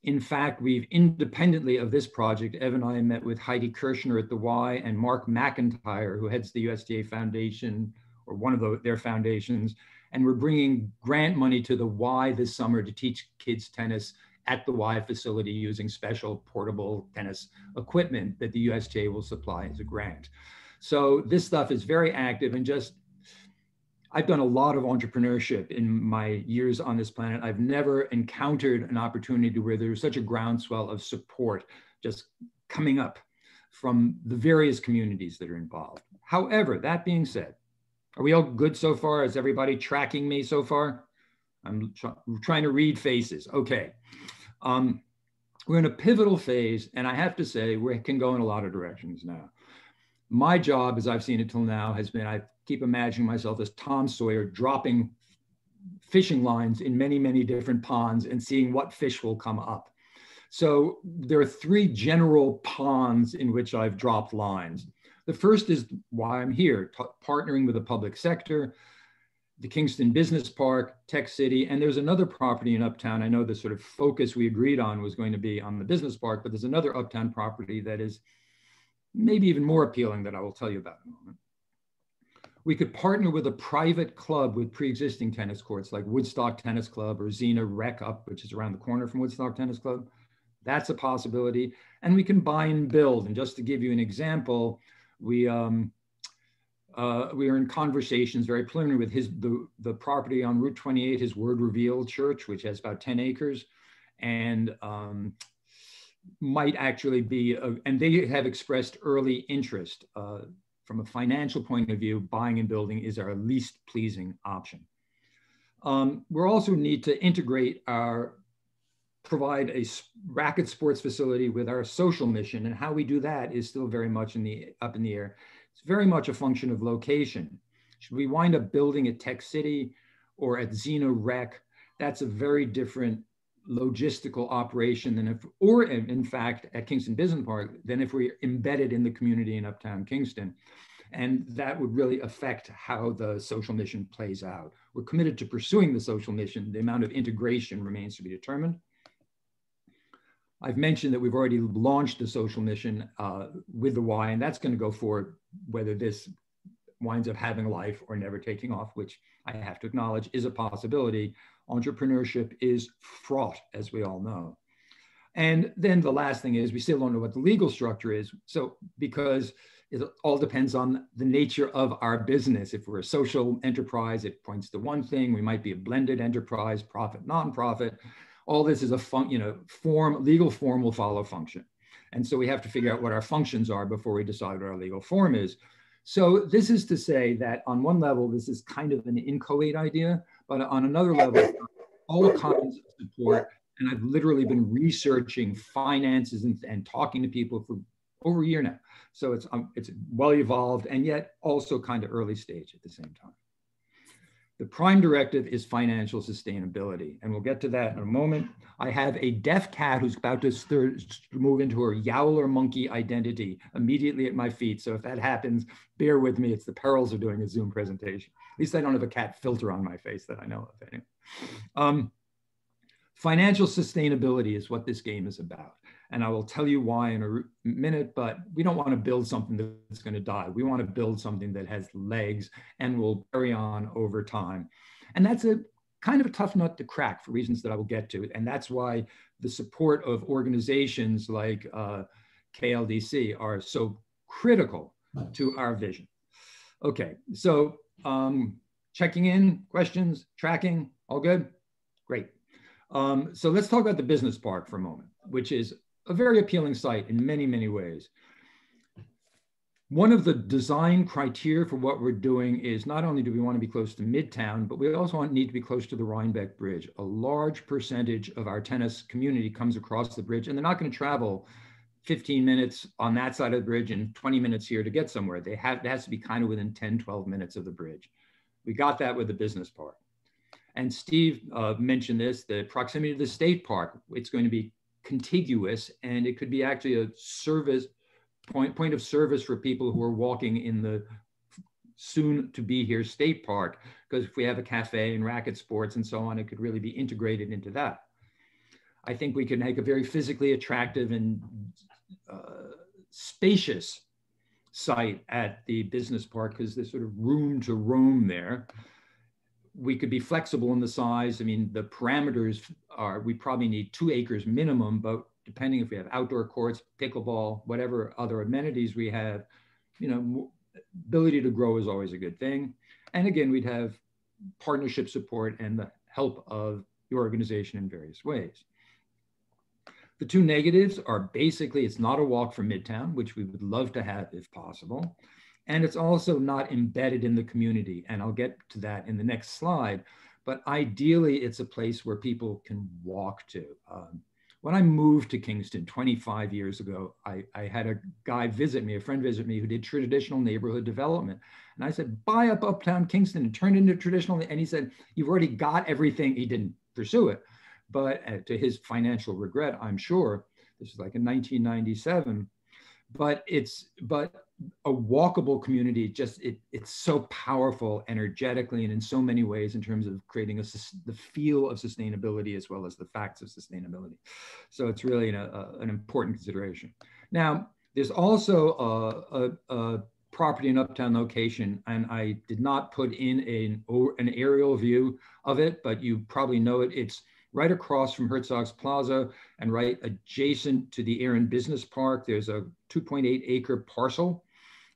In fact, we've independently of this project, Ev and I met with Heidi Kirshner at the Y and Mark McIntyre, who heads the USTA Foundation, or one of their foundations. And we're bringing grant money to the Y this summer to teach kids tennis at the Y facility using special portable tennis equipment that the USTA will supply as a grant. So this stuff is very active, and just, I've done a lot of entrepreneurship in my years on this planet. I've never encountered an opportunity where there's such a groundswell of support just coming up from the various communities that are involved. However, that being said, are we all good so far? Is everybody tracking me so far? I'm trying to read faces. Okay. we're in a pivotal phase, and I have to say we can go in a lot of directions now. My job, as I've seen it till now, has been, I keep imagining myself as Tom Sawyer dropping fishing lines in many, many different ponds and seeing what fish will come up. So there are three general ponds in which I've dropped lines. The first is why I'm here, partnering with the public sector, the Kingston Business Park, Tech City, and there's another property in Uptown. I know the sort of focus we agreed on was going to be on the business park, but there's another Uptown property that is maybe even more appealing that I will tell you about in a moment. We could partner with a private club with pre-existing tennis courts like Woodstock Tennis Club or Xena Rec Up, which is around the corner from Woodstock Tennis Club. That's a possibility. And we can buy and build. And just to give you an example, we are in conversations, very preliminary, with the property on Route 28, his Word Revealed Church, which has about 10 acres, and might actually be, and they have expressed early interest. From a financial point of view, buying and building is our least pleasing option. We also need to integrate provide a racket sports facility with our social mission, and how we do that is still very much up in the air. It's very much a function of location. Should we wind up building at Tech City or at Xena Rec? That's a very different logistical operation than or in fact at Kingston Business Park, than if we're embedded in the community in Uptown Kingston. And that would really affect how the social mission plays out. We're committed to pursuing the social mission. The amount of integration remains to be determined. I've mentioned that we've already launched the social mission with the Y, and that's going to go forward whether this winds up having life or never taking off, which I have to acknowledge is a possibility. Entrepreneurship is fraught, as we all know. And then the last thing is we still don't know what the legal structure is. So because it all depends on the nature of our business. If we're a social enterprise, it points to one thing. We might be a blended enterprise, profit, nonprofit. All this is legal form will follow function. And so we have to figure out what our functions are before we decide what our legal form is. So this is to say that on one level, this is kind of an inchoate idea, but on another level, all kinds of support. And I've literally been researching finances and talking to people for over a year now. So it's well evolved and yet also kind of early stage at the same time. The prime directive is financial sustainability, and we'll get to that in a moment. I have a deaf cat who's about to move into her yowler monkey identity immediately at my feet. So if that happens, bear with me. It's the perils of doing a Zoom presentation. At least I don't have a cat filter on my face that I know of. Anyway. Financial sustainability is what this game is about. And I will tell you why in a minute, but we don't want to build something that's going to die. We want to build something that has legs and will carry on over time. And that's a kind of a tough nut to crack for reasons that I will get to. And that's why the support of organizations like KLDC are so critical to our vision. Okay, so checking in, questions, tracking, all good? Great. So let's talk about the business park for a moment, which is a very appealing site in many, many ways. One of the design criteria for what we're doing is not only do we want to be close to Midtown, but we also need to be close to the Rhinebeck Bridge. A large percentage of our tennis community comes across the bridge, and they're not going to travel 15 minutes on that side of the bridge and 20 minutes here to get somewhere. It has to be kind of within 10, 12 minutes of the bridge. We got that with the business park. And Steve mentioned this, the proximity to the state park. It's going to be contiguous, and it could be actually a service point of service for people who are walking in the soon to be here state park, because if we have a cafe and racket sports and so on, it could really be integrated into that. I think we can make a very physically attractive and spacious site at the business park because there's sort of room to roam there. We could be flexible in the size. I mean, the parameters are, we probably need 2 acres minimum, but depending if we have outdoor courts, pickleball, whatever other amenities we have, ability to grow is always a good thing. And again, we'd have partnership support and the help of the organization in various ways. The 2 negatives are basically, it's not a walk from Midtown, which we would love to have if possible. And it's also not embedded in the community. And I'll get to that in the next slide. But ideally, it's a place where people can walk to. When I moved to Kingston 25 years ago, I had a guy visit me, a friend visit me who did traditional neighborhood development. And I said, buy up Uptown Kingston and turn it into traditional. And he said, you've already got everything. He didn't pursue it, but to his financial regret, I'm sure, this is like in 1997, but a walkable community, just it's so powerful energetically and in so many ways in terms of creating the feel of sustainability as well as the facts of sustainability. So it's really an important consideration. Now, there's also a property in Uptown location, and I did not put in an aerial view of it, but you probably know it. It's right across from Herzog's Plaza and right adjacent to the Aaron Business Park. There's a 2.8 acre parcel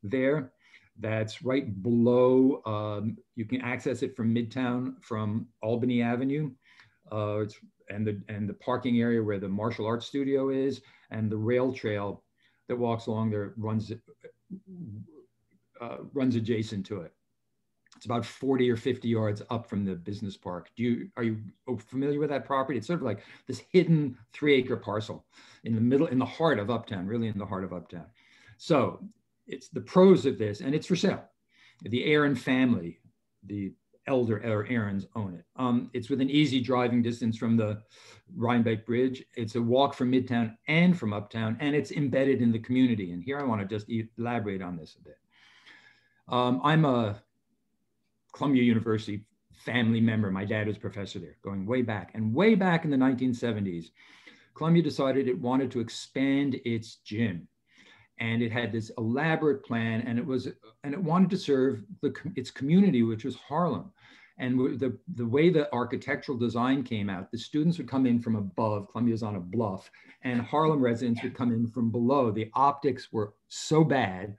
there that's right below. You can access it from Midtown, from Albany Avenue, and the parking area where the martial arts studio is, and the rail trail that walks along there runs adjacent to it. It's about 40 or 50 yards up from the business park. Are you familiar with that property? It's sort of like this hidden 3 acre parcel in the middle, in the heart of Uptown, really in the heart of Uptown. So it's the pros of this, and it's for sale. The Aaron family, the elder Aarons own it. It's within easy driving distance from the Rhinebeck Bridge. It's a walk from Midtown and from Uptown, and it's embedded in the community. And here I want to just elaborate on this a bit. I'm a Columbia University family member. My dad was a professor there, going way back. And way back in the 1970s, Columbia decided it wanted to expand its gym. And it had this elaborate plan, and it wanted to serve its community, which was Harlem. And the way the architectural design came out, the students would come in from above. Columbia's on a bluff, and Harlem residents would come in from below. The optics were so bad,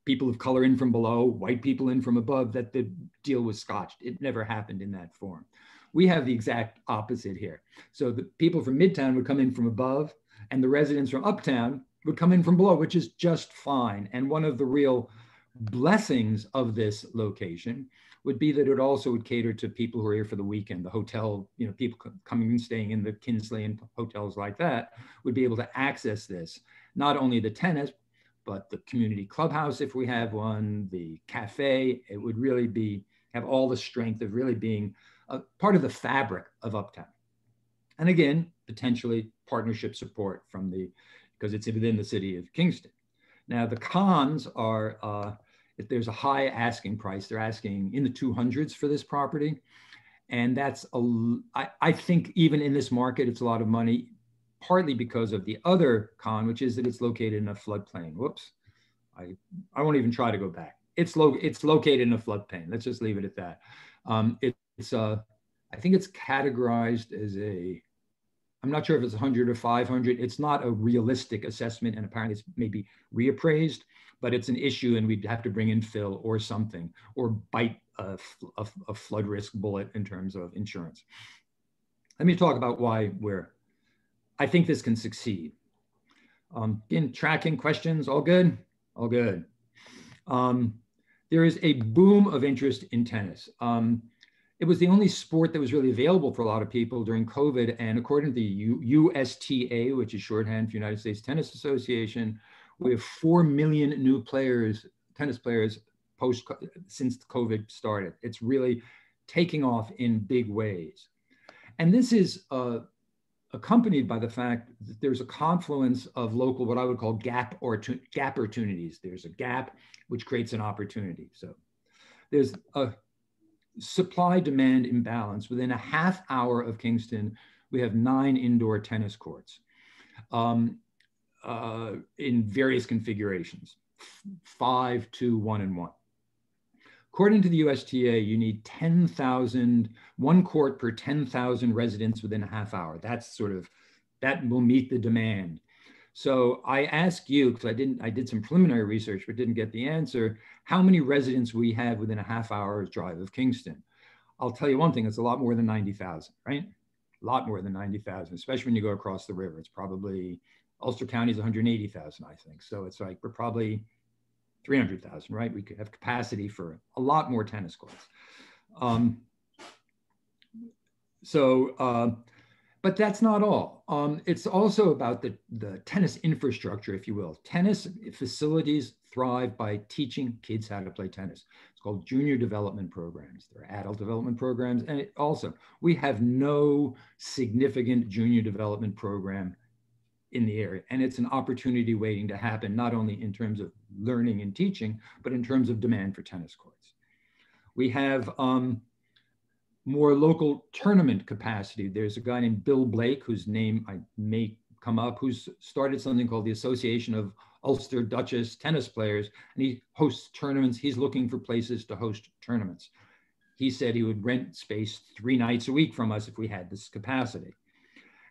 people of color in from below, white people in from above, that the deal was scotched. It never happened in that form. We have the exact opposite here. So the people from Midtown would come in from above, and the residents from Uptown would come in from below, which is just fine. And one of the real blessings of this location would be that it also would cater to people who are here for the weekend. The hotel, people coming and staying in the Kinsley and hotels like that would be able to access this. Not only the tennis, but the community clubhouse, if we have one, the cafe. It would really have all the strength of really being a part of the fabric of Uptown. And again, potentially partnership support because it's within the city of Kingston. Now the cons are, if there's a high asking price, they're asking in the 200s for this property. And that's, I think even in this market, it's a lot of money, partly because of the other con, which is that it's located in a floodplain. Whoops, I won't even try to go back. It's located in a floodplain. Let's just leave it at that. I think it's categorized as I'm not sure if it's 100 or 500. It's not a realistic assessment, and apparently it's maybe reappraised, but it's an issue, and we'd have to bring in fill or something, or bite a flood risk bullet in terms of insurance. Let me talk about why I think this can succeed. In tracking questions, all good? All good. There is a boom of interest in tennis. It was the only sport that was really available for a lot of people during COVID. And according to the USTA, which is shorthand for United States Tennis Association, we have 4 million new tennis players since COVID started. It's really taking off in big ways. And this is accompanied by the fact that there's a confluence of local, what I would call gap opportunities. There's a gap which creates an opportunity. So there's a supply-demand imbalance. Within a half hour of Kingston, we have 9 indoor tennis courts in various configurations, 5, 2, 1, and 1. According to the USTA, you need 1 court per 10,000 residents within a half hour. That will meet the demand. So I ask you, because I did some preliminary research, but didn't get the answer, how many residents we have within a half hour's drive of Kingston. I'll tell you one thing, it's a lot more than 90,000, right? A lot more than 90,000, especially when you go across the river. It's probably, Ulster County is 180,000, I think. So it's like, we're probably 300,000, right? We could have capacity for a lot more tennis courts. But that's not all. It's also about the tennis infrastructure, if you will. Tennis facilities thrive by teaching kids how to play tennis. It's called junior development programs. There are adult development programs. And we have no significant junior development program in the area. And it's an opportunity waiting to happen, not only in terms of learning and teaching, but in terms of demand for tennis courts. We have more local tournament capacity. There's a guy named Bill Blake, whose name I may come up, who's started something called the Association of Ulster Duchess Tennis Players, and he hosts tournaments. He's looking for places to host tournaments. He said he would rent space 3 nights a week from us if we had this capacity.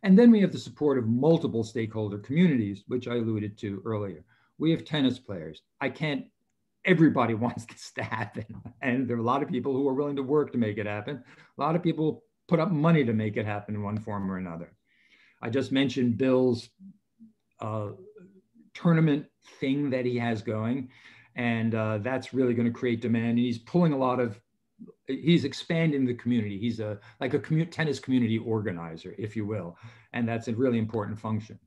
And then we have the support of multiple stakeholder communities, which I alluded to earlier. We have tennis players. Everybody wants this to happen. And there are a lot of people who are willing to work to make it happen. A lot of people put up money to make it happen in one form or another. I just mentioned Bill's tournament thing that he has going. And that's really going to create demand. And he's expanding the community. He's like a tennis community organizer, if you will. And that's a really important function.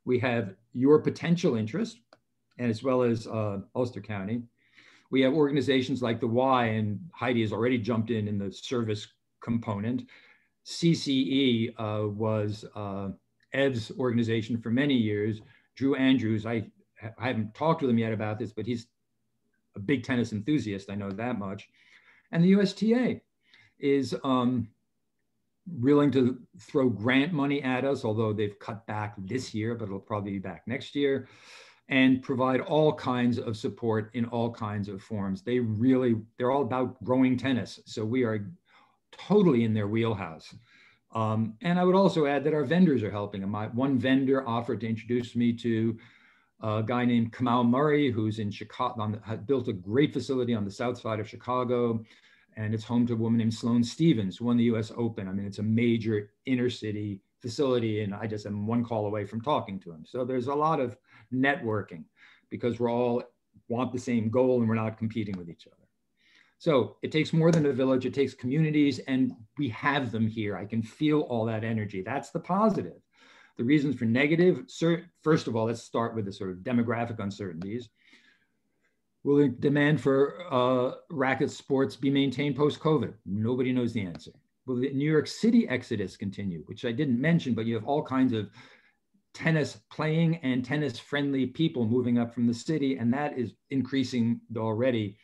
We have your potential interest, and as well as Ulster County. We have organizations like the Y, and Heidi has already jumped in the service component. CCE was Ev's organization for many years. Drew Andrews, I haven't talked with him yet about this, but he's a big tennis enthusiast, I know that much. And the USTA is willing to throw grant money at us, although they've cut back this year, but it'll probably be back next year, and provide all kinds of support in all kinds of forms. They're all about growing tennis. So we are totally in their wheelhouse. And I would also add that our vendors are helping. One vendor offered to introduce me to a guy named Kamau Murray, who's in Chicago, built a great facility on the south side of Chicago. And it's home to a woman named Sloane Stevens, who won the US Open. I mean, it's a major inner city facility, and I just am one call away from talking to him. So there's a lot of networking because we all want the same goal and we're not competing with each other. So it takes more than a village, it takes communities, and we have them here. I can feel all that energy. That's the positive. The reasons for negative, first of all, let's start with the sort of demographic uncertainties. Will the demand for racket sports be maintained post-COVID? Nobody knows the answer. Will the New York City exodus continue, which I didn't mention, but you have all kinds of tennis playing and tennis friendly people moving up from the city, and that is increasing already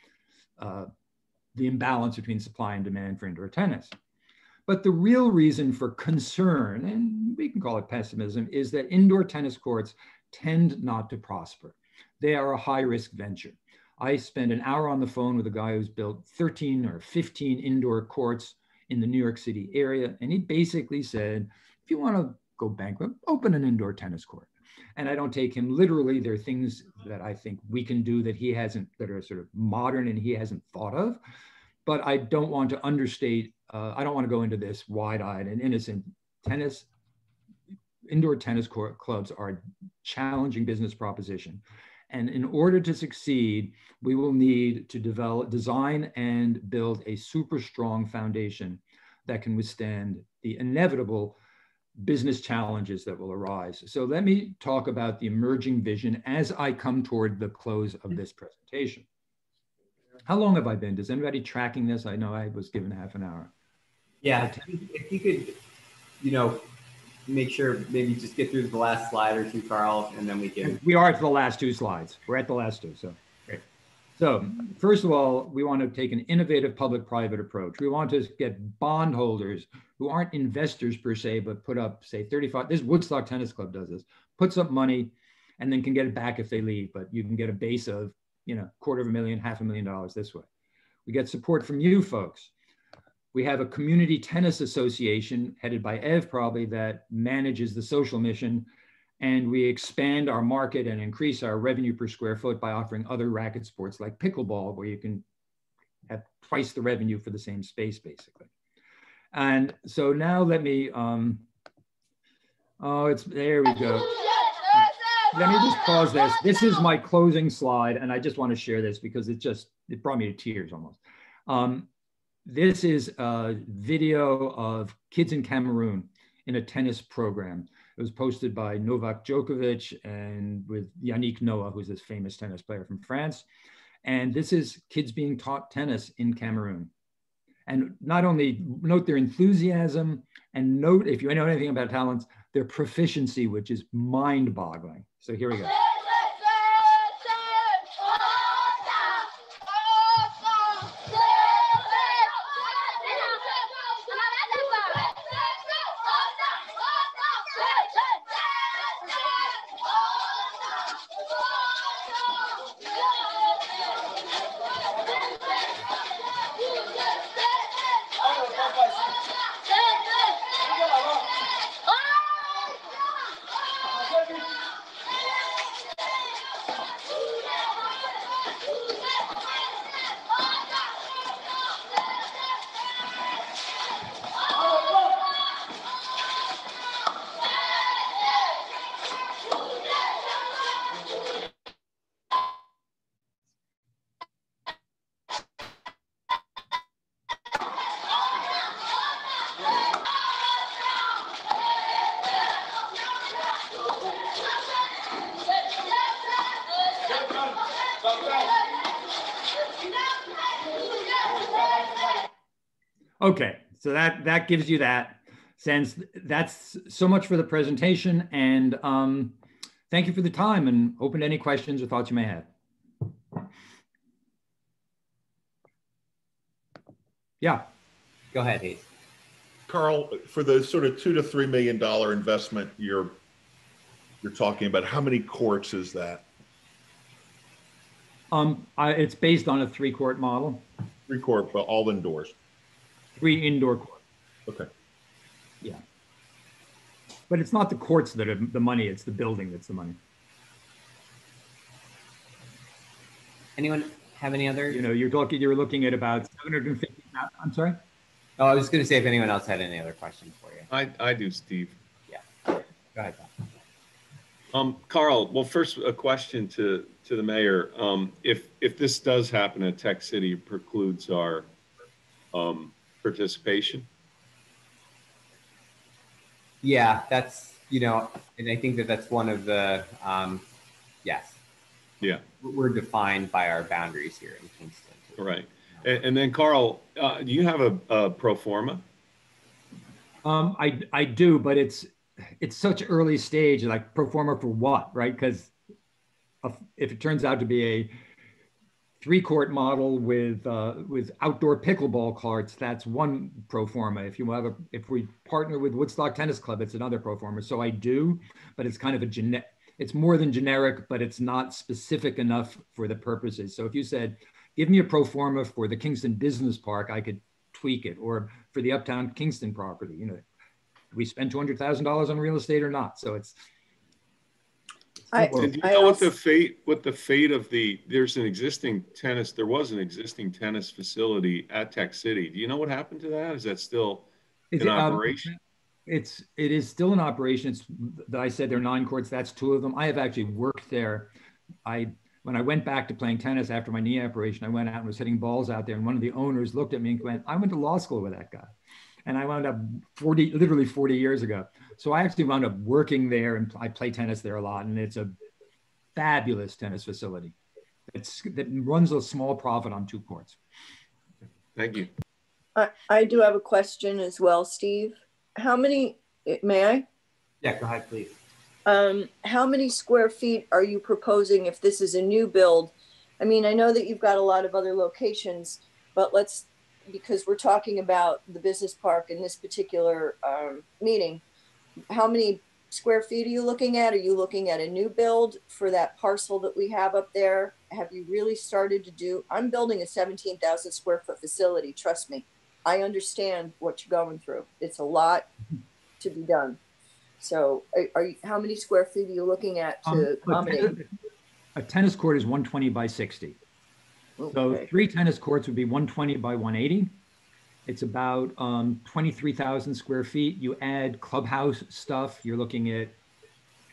the imbalance between supply and demand for indoor tennis. But the real reason for concern, and we can call it pessimism, is that indoor tennis courts tend not to prosper. They are a high-risk venture. I spent an hour on the phone with a guy who's built 13 or 15 indoor courts in the New York City area. And he basically said, if you want to go bankrupt, open an indoor tennis court. And I don't take him literally. There are things that I think we can do that he hasn't, that are sort of modern and he hasn't thought of. But I don't want to understate, I don't want to go into this wide-eyed and innocent. Indoor tennis court clubs are a challenging business proposition. And in order to succeed, we will need to design and build a super strong foundation that can withstand the inevitable business challenges that will arise. So let me talk about the emerging vision as I come toward the close of this presentation. How long have I been? Is anybody tracking this? I know I was given half an hour. Yeah, if you could, make sure maybe just get through the last slide or two, Carl, and then we can. We are at the last 2 slides. We're at the last 2, so great. So first of all, we want to take an innovative public-private approach. We want to get bondholders who aren't investors per se, but put up, say, 35, this Woodstock Tennis Club does this, puts up money and then can get it back if they leave, but you can get a base of, $250,000, $500,000 this way. We get support from you folks. We have a community tennis association headed by Ev probably that manages the social mission. And we expand our market and increase our revenue per square foot by offering other racket sports like pickleball, where you can have twice the revenue for the same space, basically. And so now let me, there we go. Let me just pause this. This is my closing slide. And I just want to share this because it brought me to tears almost. This is a video of kids in Cameroon in a tennis program. It was posted by Novak Djokovic and with Yannick Noah, who's this famous tennis player from France. And this is kids being taught tennis in Cameroon. And not only note their enthusiasm, and note, if you know anything about talents, their proficiency, which is mind-boggling. So here we go. Okay, so that gives you that sense. That's so much for the presentation, and thank you for the time, and open to any questions or thoughts you may have. Yeah. Go ahead, Hayes. Carl, for the sort of $2 to $3 million investment you're talking about, how many courts is that? It's based on a 3-court model. 3-court, but all indoors. 3 indoor courts. Okay. Yeah. But it's not the courts that are the money, it's the building that's the money. Anyone have any other? You know, you're looking at about 750,000. I'm sorry? Oh, I was going to say if anyone else had any other questions for you. I do, Steve. Yeah. Go ahead, Tom. Carl, well, first a question to the mayor. If this does happen at Tech City, it precludes our participation? Yeah, that's, and I think that's one of the, yes. Yeah. We're defined by our boundaries here in Kingston. Right. And then Carl, do you have a pro forma? I do, but it's such early stage, like pro forma for what, right? Because if it turns out to be a 3-court model with outdoor pickleball courts, that's one pro forma. If we partner with Woodstock Tennis Club, it's another pro forma. So I do, but it's kind of it's more than generic, but it's not specific enough for the purposes. So if you said, give me a pro forma for the Kingston Business Park, I could tweak it, or for the Uptown Kingston property, do we spend $200,000 on real estate or not? So it's and do you know what the fate of there was an existing tennis facility at Tech City. Do you know what happened to that? Is that still in operation? It is still in operation. I said there are 9 courts. That's 2 of them. I have actually worked there. When I went back to playing tennis after my knee operation, I went out and was hitting balls out there. And one of the owners looked at me and went, I went to law school with that guy. And I wound up literally 40 years ago. So I actually wound up working there, and I play tennis there a lot. And it's a fabulous tennis facility. That runs a small profit on 2 courts. Thank you. I do have a question as well, Steve. May I? Yeah, go ahead, please. How many square feet are you proposing if this is a new build? I mean, I know that you've got a lot of other locations, but because we're talking about the business park in this particular meeting, how many square feet are you looking at? Are you looking at a new build for that parcel that we have up there? Have you really started to I'm building a 17,000 square foot facility. Trust me, I understand what you're going through. It's a lot to be done. So how many square feet are you looking at to accommodate? A tennis court is 120 by 60. Okay. So 3 tennis courts would be 120 by 180. It's about 23,000 square feet. You add clubhouse stuff, you're looking at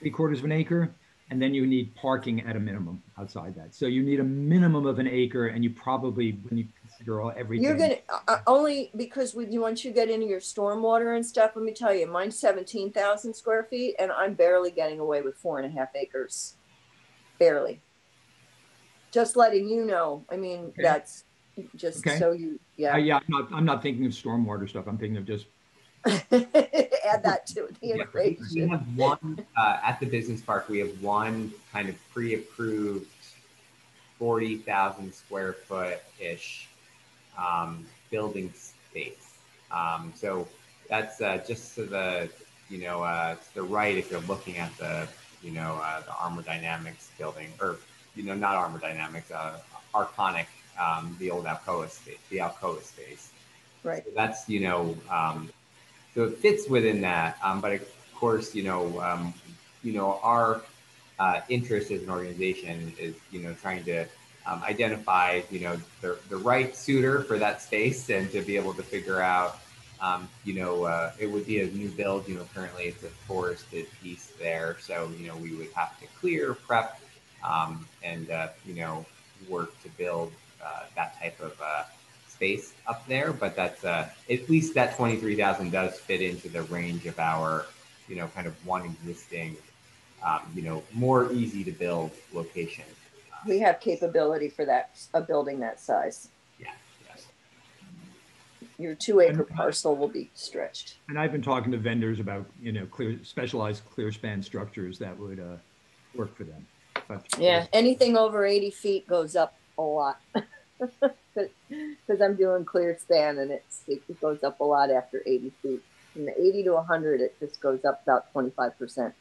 3/4 of an acre, and then you need parking at a minimum outside that. So you need a minimum of an acre, and you probably, when you consider girl, everything. You're gonna only because once you get into your stormwater and stuff, let me tell you, mine's 17,000 square feet, and I'm barely getting away with 4.5 acres, barely. Just letting you know. I mean, Okay. that's just Okay. so you, yeah. Yeah, I'm not thinking of stormwater stuff. I'm thinking of just Add that to the Yeah, we equation. have one at the business park. We have one kind of pre-approved 40,000 square foot ish building space. So that's just to the to the right if you're looking at the the Armor Dynamics building, or not Armor Dynamics, Arconic, the old Alcoa space, the Alcoa space. Right. So that's so it fits within that, but of course, our interest as an organization is, trying to identify, the right suitor for that space, and to be able to figure out, it would be a new build. Currently it's a forested piece there, so we would have to clear, prep, and work to build that type of space up there. But that's at least that 23,000 does fit into the range of our kind of one existing more easy to build location. We have capability for that, a building that size. Yeah, yes. Your 2-acre parcel will be stretched. And I've been talking to vendors about specialized clear span structures that would work for them. But yeah, anything over 80 feet goes up a lot. Because I'm doing clear span, and it goes up a lot after 80 feet. From the 80 to 100, it just goes up about 25%.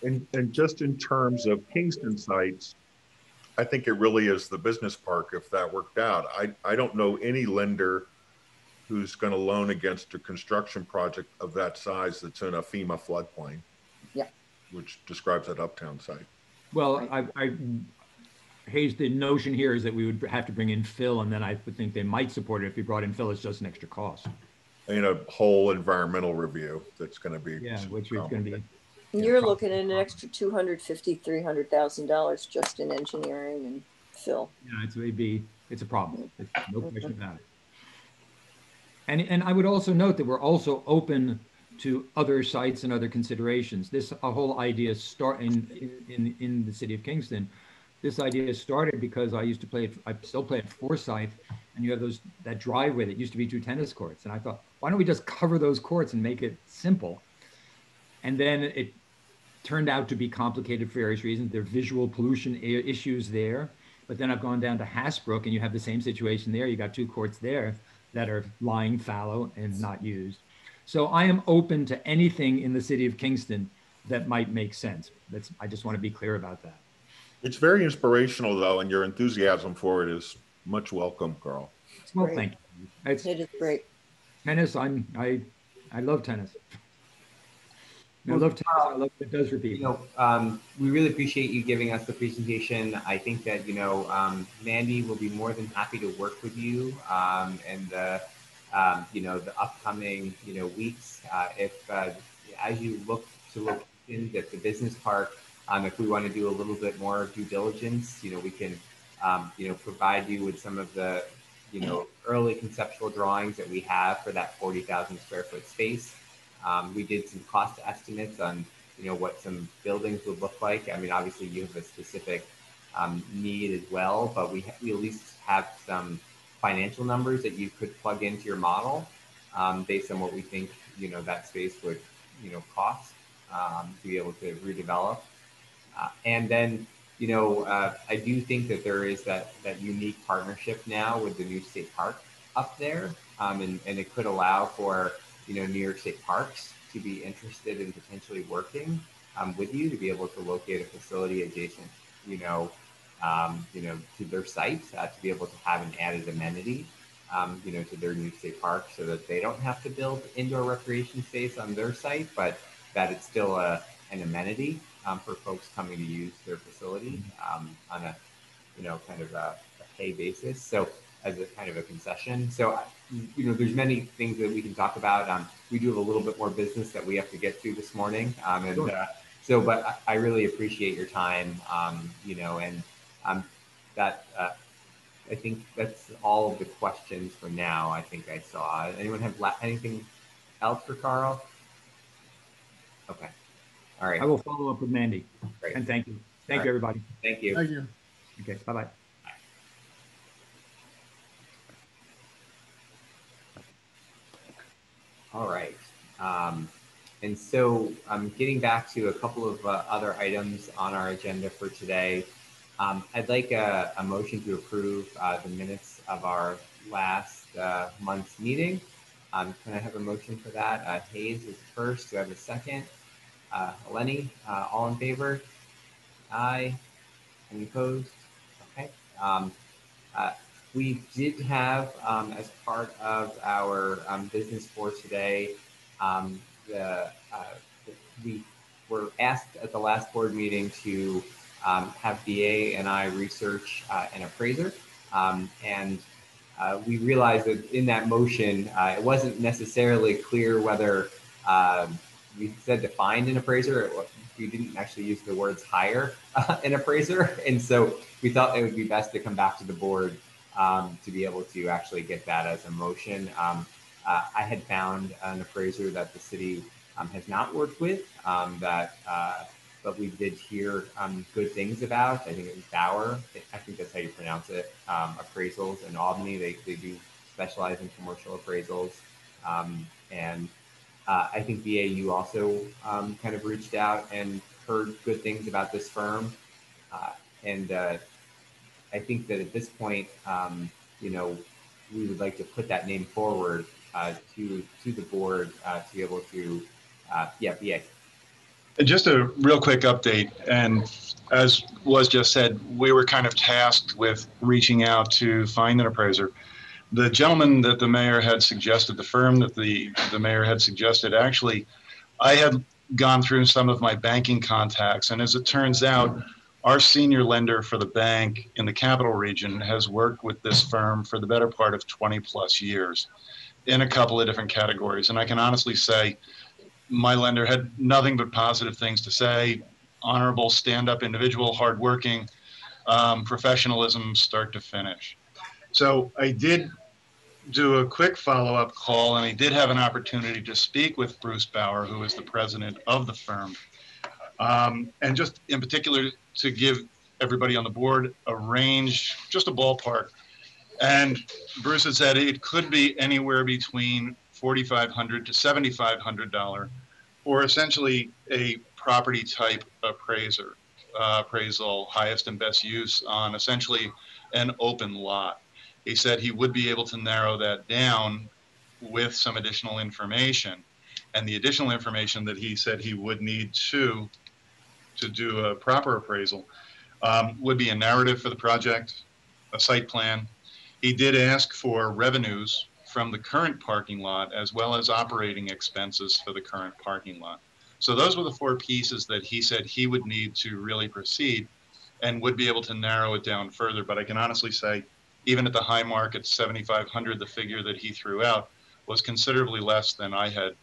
And just in terms of Kingston sites, I think it really is the business park if that worked out. I don't know any lender who's going to loan against a construction project of that size that's in a FEMA floodplain. Yeah. Which describes that uptown site. Well, Hayes, the notion here is that we would have to bring in fill, and then I would think they might support it. If you brought in fill, it's just an extra cost. In a whole environmental review that's going to be, which is going to be. You're looking at an extra $250,000, $300,000 just in engineering and fill. Yeah, it's a problem. It's no question about it. And I would also note that we're also open to other sites and other considerations. This whole idea start in the city of Kingston. This idea started because I used to play. I still play at Forsyth, and you have that driveway that used to be 2 tennis courts. And I thought, why don't we just cover those courts and make it simple? And then it turned out to be complicated for various reasons. There are visual pollution issues there. But then I've gone down to Hasbrook, and you have the same situation there. You got 2 courts there that are lying fallow and not used. So I am open to anything in the city of Kingston that might make sense. I just want to be clear about that. It's very inspirational, though, and your enthusiasm for it is much welcome, Carl. Well, thank you. It is great. Tennis, I love tennis. I love tennis. I love what it does for people. We really appreciate you giving us the presentation. I think that Mandy will be more than happy to work with you and the upcoming weeks. If as you look to locations at the business park, if we want to do a little bit more due diligence, we can provide you with some of the early conceptual drawings that we have for that 40,000 square foot space. We did some cost estimates on what some buildings would look like. I mean, obviously you have a specific need as well, but we at least have some financial numbers that you could plug into your model based on what we think that space would cost to be able to redevelop. And then I do think that there is that unique partnership now with the new state park up there, and it could allow for New York State Parks to be interested in potentially working with you to be able to locate a facility adjacent to their site to be able to have an added amenity to their new state park, so that they don't have to build indoor recreation space on their site, but that it's still an amenity for folks coming to use their facility on a kind of a pay basis. So as a kind of a concession. So there's many things that we can talk about. We do have a little bit more business that we have to get to this morning, but I really appreciate your time, and that I think that's all of the questions for now. I think I saw. Anyone have anything else for Carl? Okay. All right. I will follow up with Mandy. Great. And thank you. Thank All you, right. everybody. Thank you. Thank you. Okay, bye-bye. All right. And so getting back to a couple of other items on our agenda for today, I'd like a motion to approve the minutes of our last month's meeting. Can I have a motion for that? Hayes is first. Do I have a second? Lenny, all in favor? Aye. Any opposed? Okay. Uh, we did have, as part of our business for today, um, the, we were asked at the last board meeting to have BA and I research an appraiser. And we realized that in that motion, it wasn't necessarily clear whether we said to find an appraiser. We didn't actually use the words hire an appraiser. And so we thought it would be best to come back to the board to be able to actually get that as a motion. I had found an appraiser that the city has not worked with, but we did hear good things about. I think it was Bauer. I think that's how you pronounce it. Appraisals in Albany. They do specialize in commercial appraisals. And I think BAU also kind of reached out and heard good things about this firm. And I think that at this point, you know, we would like to put that name forward to the board to be able to, yeah, BA. Just a real quick update, and as was just said, we were kind of tasked with reaching out to find an appraiser. The gentleman that the mayor had suggested, the firm that the mayor had suggested, actually, I had gone through some of my banking contacts, and as it turns out, our senior lender for the bank in the capital region has worked with this firm for the better part of 20 plus years in a couple of different categories. And I can honestly say my lender had nothing but positive things to say: honorable, stand-up individual, hardworking, professionalism, start to finish. So I did do a quick follow-up call, and I did have an opportunity to speak with Bruce Bauer, who is the president of the firm. And just in particular, to give everybody on the board a range, just a ballpark. And Bruce had said it could be anywhere between $4,500 to $7,500 for essentially a property type appraiser, appraisal, highest and best use on essentially an open lot. He said he would be able to narrow that down with some additional information. And the additional information that he said he would need to do a proper appraisal would be a narrative for the project, a site plan. He did ask for revenues from the current parking lot as well as operating expenses for the current parking lot. So those were the four pieces that he said he would need to really proceed and would be able to narrow it down further. But I can honestly say, even at the high mark at 7,500, the figure that he threw out was considerably less than I had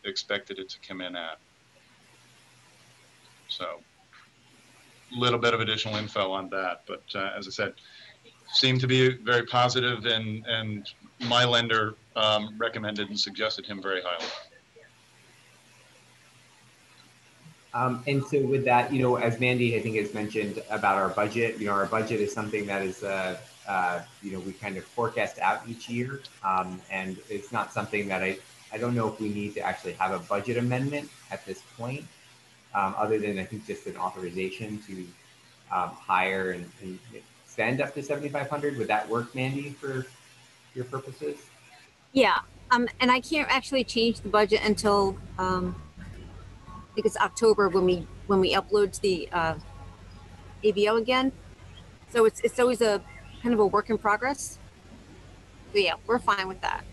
expected it to come in at. So a little bit of additional info on that. But as I said, seemed to be very positive, and my lender recommended and suggested him very highly. And so with that, you know, as Mandy, I think, has mentioned about our budget, you know, our budget is something that is, you know, we kind of forecast out each year. And it's not something that I don't know if we need to actually have a budget amendment at this point, other than I think just an authorization to hire and spend up to 7,500. Would that work, Mandy, for your purposes? Yeah. And I can't actually change the budget until I think it's October when we upload to the ABO again. So it's always a kind of a work in progress. So yeah, we're fine with that.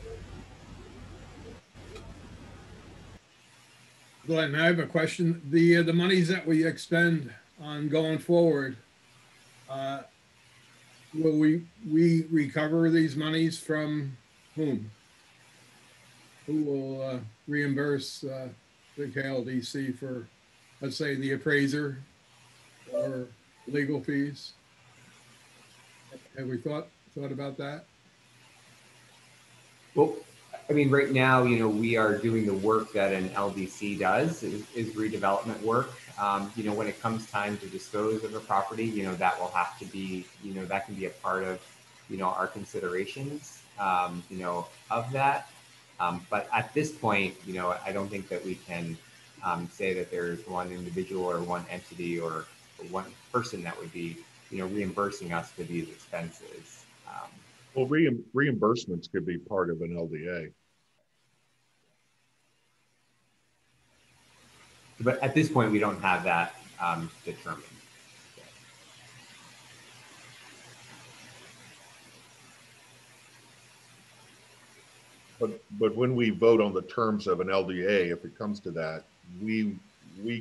Glenn, I have a question. The monies that we expend on going forward, will we recover these monies from whom? Who will reimburse the KLDC for, let's say, the appraiser or legal fees? Have we thought about that? Well, I mean, right now, we are doing the work that an LDC does is redevelopment work. When it comes time to dispose of a property, that will have to be, that can be a part of, our considerations, of that. But at this point, I don't think that we can say that there's one individual or one entity or one person that would be, reimbursing us for these expenses. Well, reimbursements could be part of an LDA. But at this point, we don't have that determined. But when we vote on the terms of an LDA, if it comes to that, we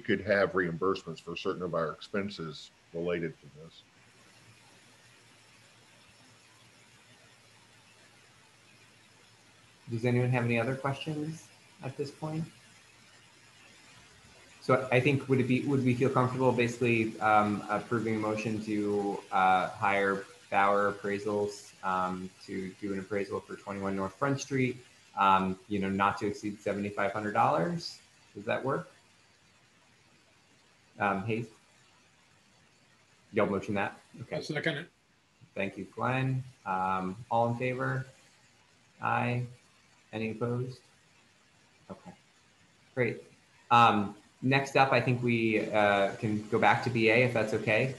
could have reimbursements for certain of our expenses related to this. Does anyone have any other questions at this point? So I think would we feel comfortable basically approving a motion to hire Bauer Appraisals to do an appraisal for 21 North Front Street, not to exceed $7,500. Does that work? Hayes? You'll motion that? Okay. I'll second it. Thank you, Glenn. All in favor? Aye. Any opposed? Okay, great. Next up, I think we can go back to BA if that's okay,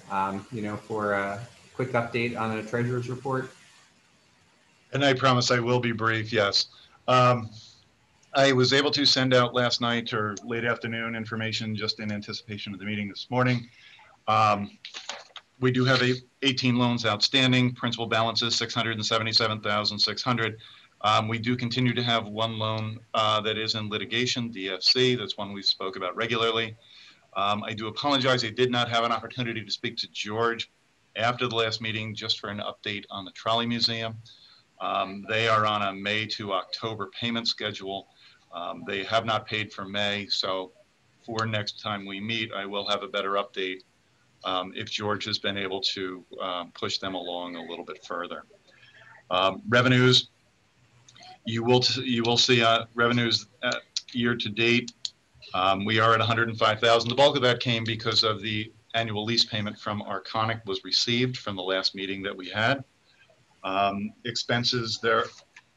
for a quick update on the treasurer's report. And I promise I will be brief, yes. I was able to send out last night or late afternoon information just in anticipation of the meeting this morning. We do have 18 loans outstanding, principal balance is $677,600. We do continue to have one loan that is in litigation, DFC. That's one we spoke about regularly. I do apologize. I did not have an opportunity to speak to George after the last meeting just for an update on the Trolley Museum. They are on a May to October payment schedule. They have not paid for May. So for next time we meet, I will have a better update if George has been able to push them along a little bit further. Revenues. You will see revenues year to date. We are at 105,000. The bulk of that came because of the annual lease payment from Arconic was received from the last meeting that we had. Expenses, there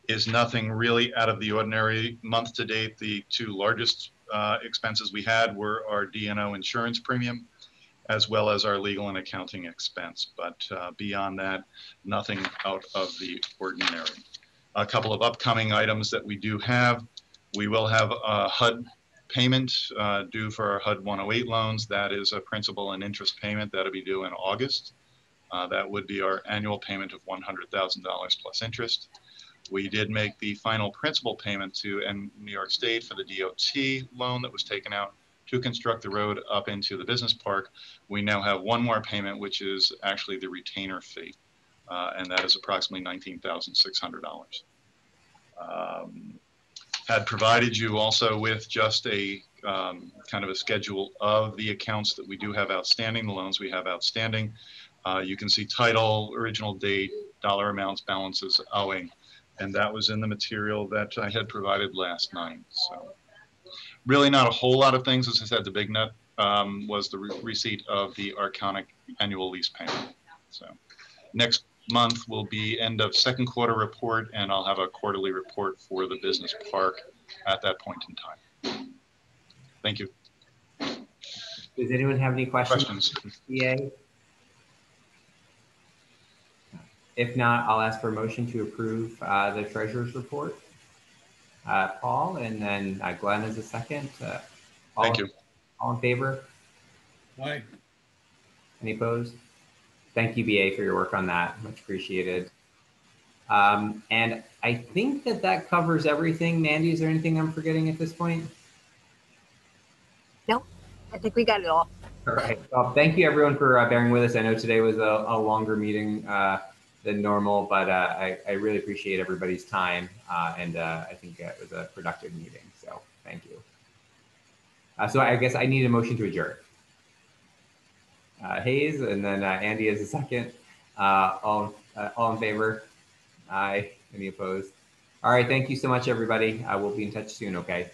is nothing really out of the ordinary. Month to date, the two largest expenses we had were our D&O insurance premium, as well as our legal and accounting expense. But beyond that, nothing out of the ordinary. A couple of upcoming items that we do have. We will have a HUD payment due for our HUD 108 loans. That is a principal and interest payment that'll be due in August. That would be our annual payment of $100,000 plus interest. We did make the final principal payment to New York State for the DOT loan that was taken out to construct the road up into the business park. We now have one more payment, which is actually the retainer fee. And that is approximately $19,600. Had provided you also with just a kind of a schedule of the accounts that we do have outstanding, the loans we have outstanding. You can see title, original date, dollar amounts, balances owing, and that was in the material that I had provided last night. So really not a whole lot of things. As I said, the big nut was the receipt of the Arconic annual lease payment. So next month will be end of second quarter report, and I'll have a quarterly report for the business park at that point in time. Thank you. Does anyone have any questions? BA? If not, I'll ask for a motion to approve the treasurer's report. Paul, and then Glenn is a second. Thank you. All in favor? Aye. Any opposed? Thank you, BA, for your work on that. Much appreciated. And I think that covers everything. Mandy, is there anything I'm forgetting at this point? Nope, I think we got it all. All right. Well, thank you, everyone, for bearing with us. I know today was a longer meeting than normal, but I really appreciate everybody's time, and I think it was a productive meeting. So thank you. So I guess I need a motion to adjourn. Hayes, and then Andy is a second. All All in favor? Aye. Any opposed? All right. Thank you so much, everybody. We'll be in touch soon. Okay.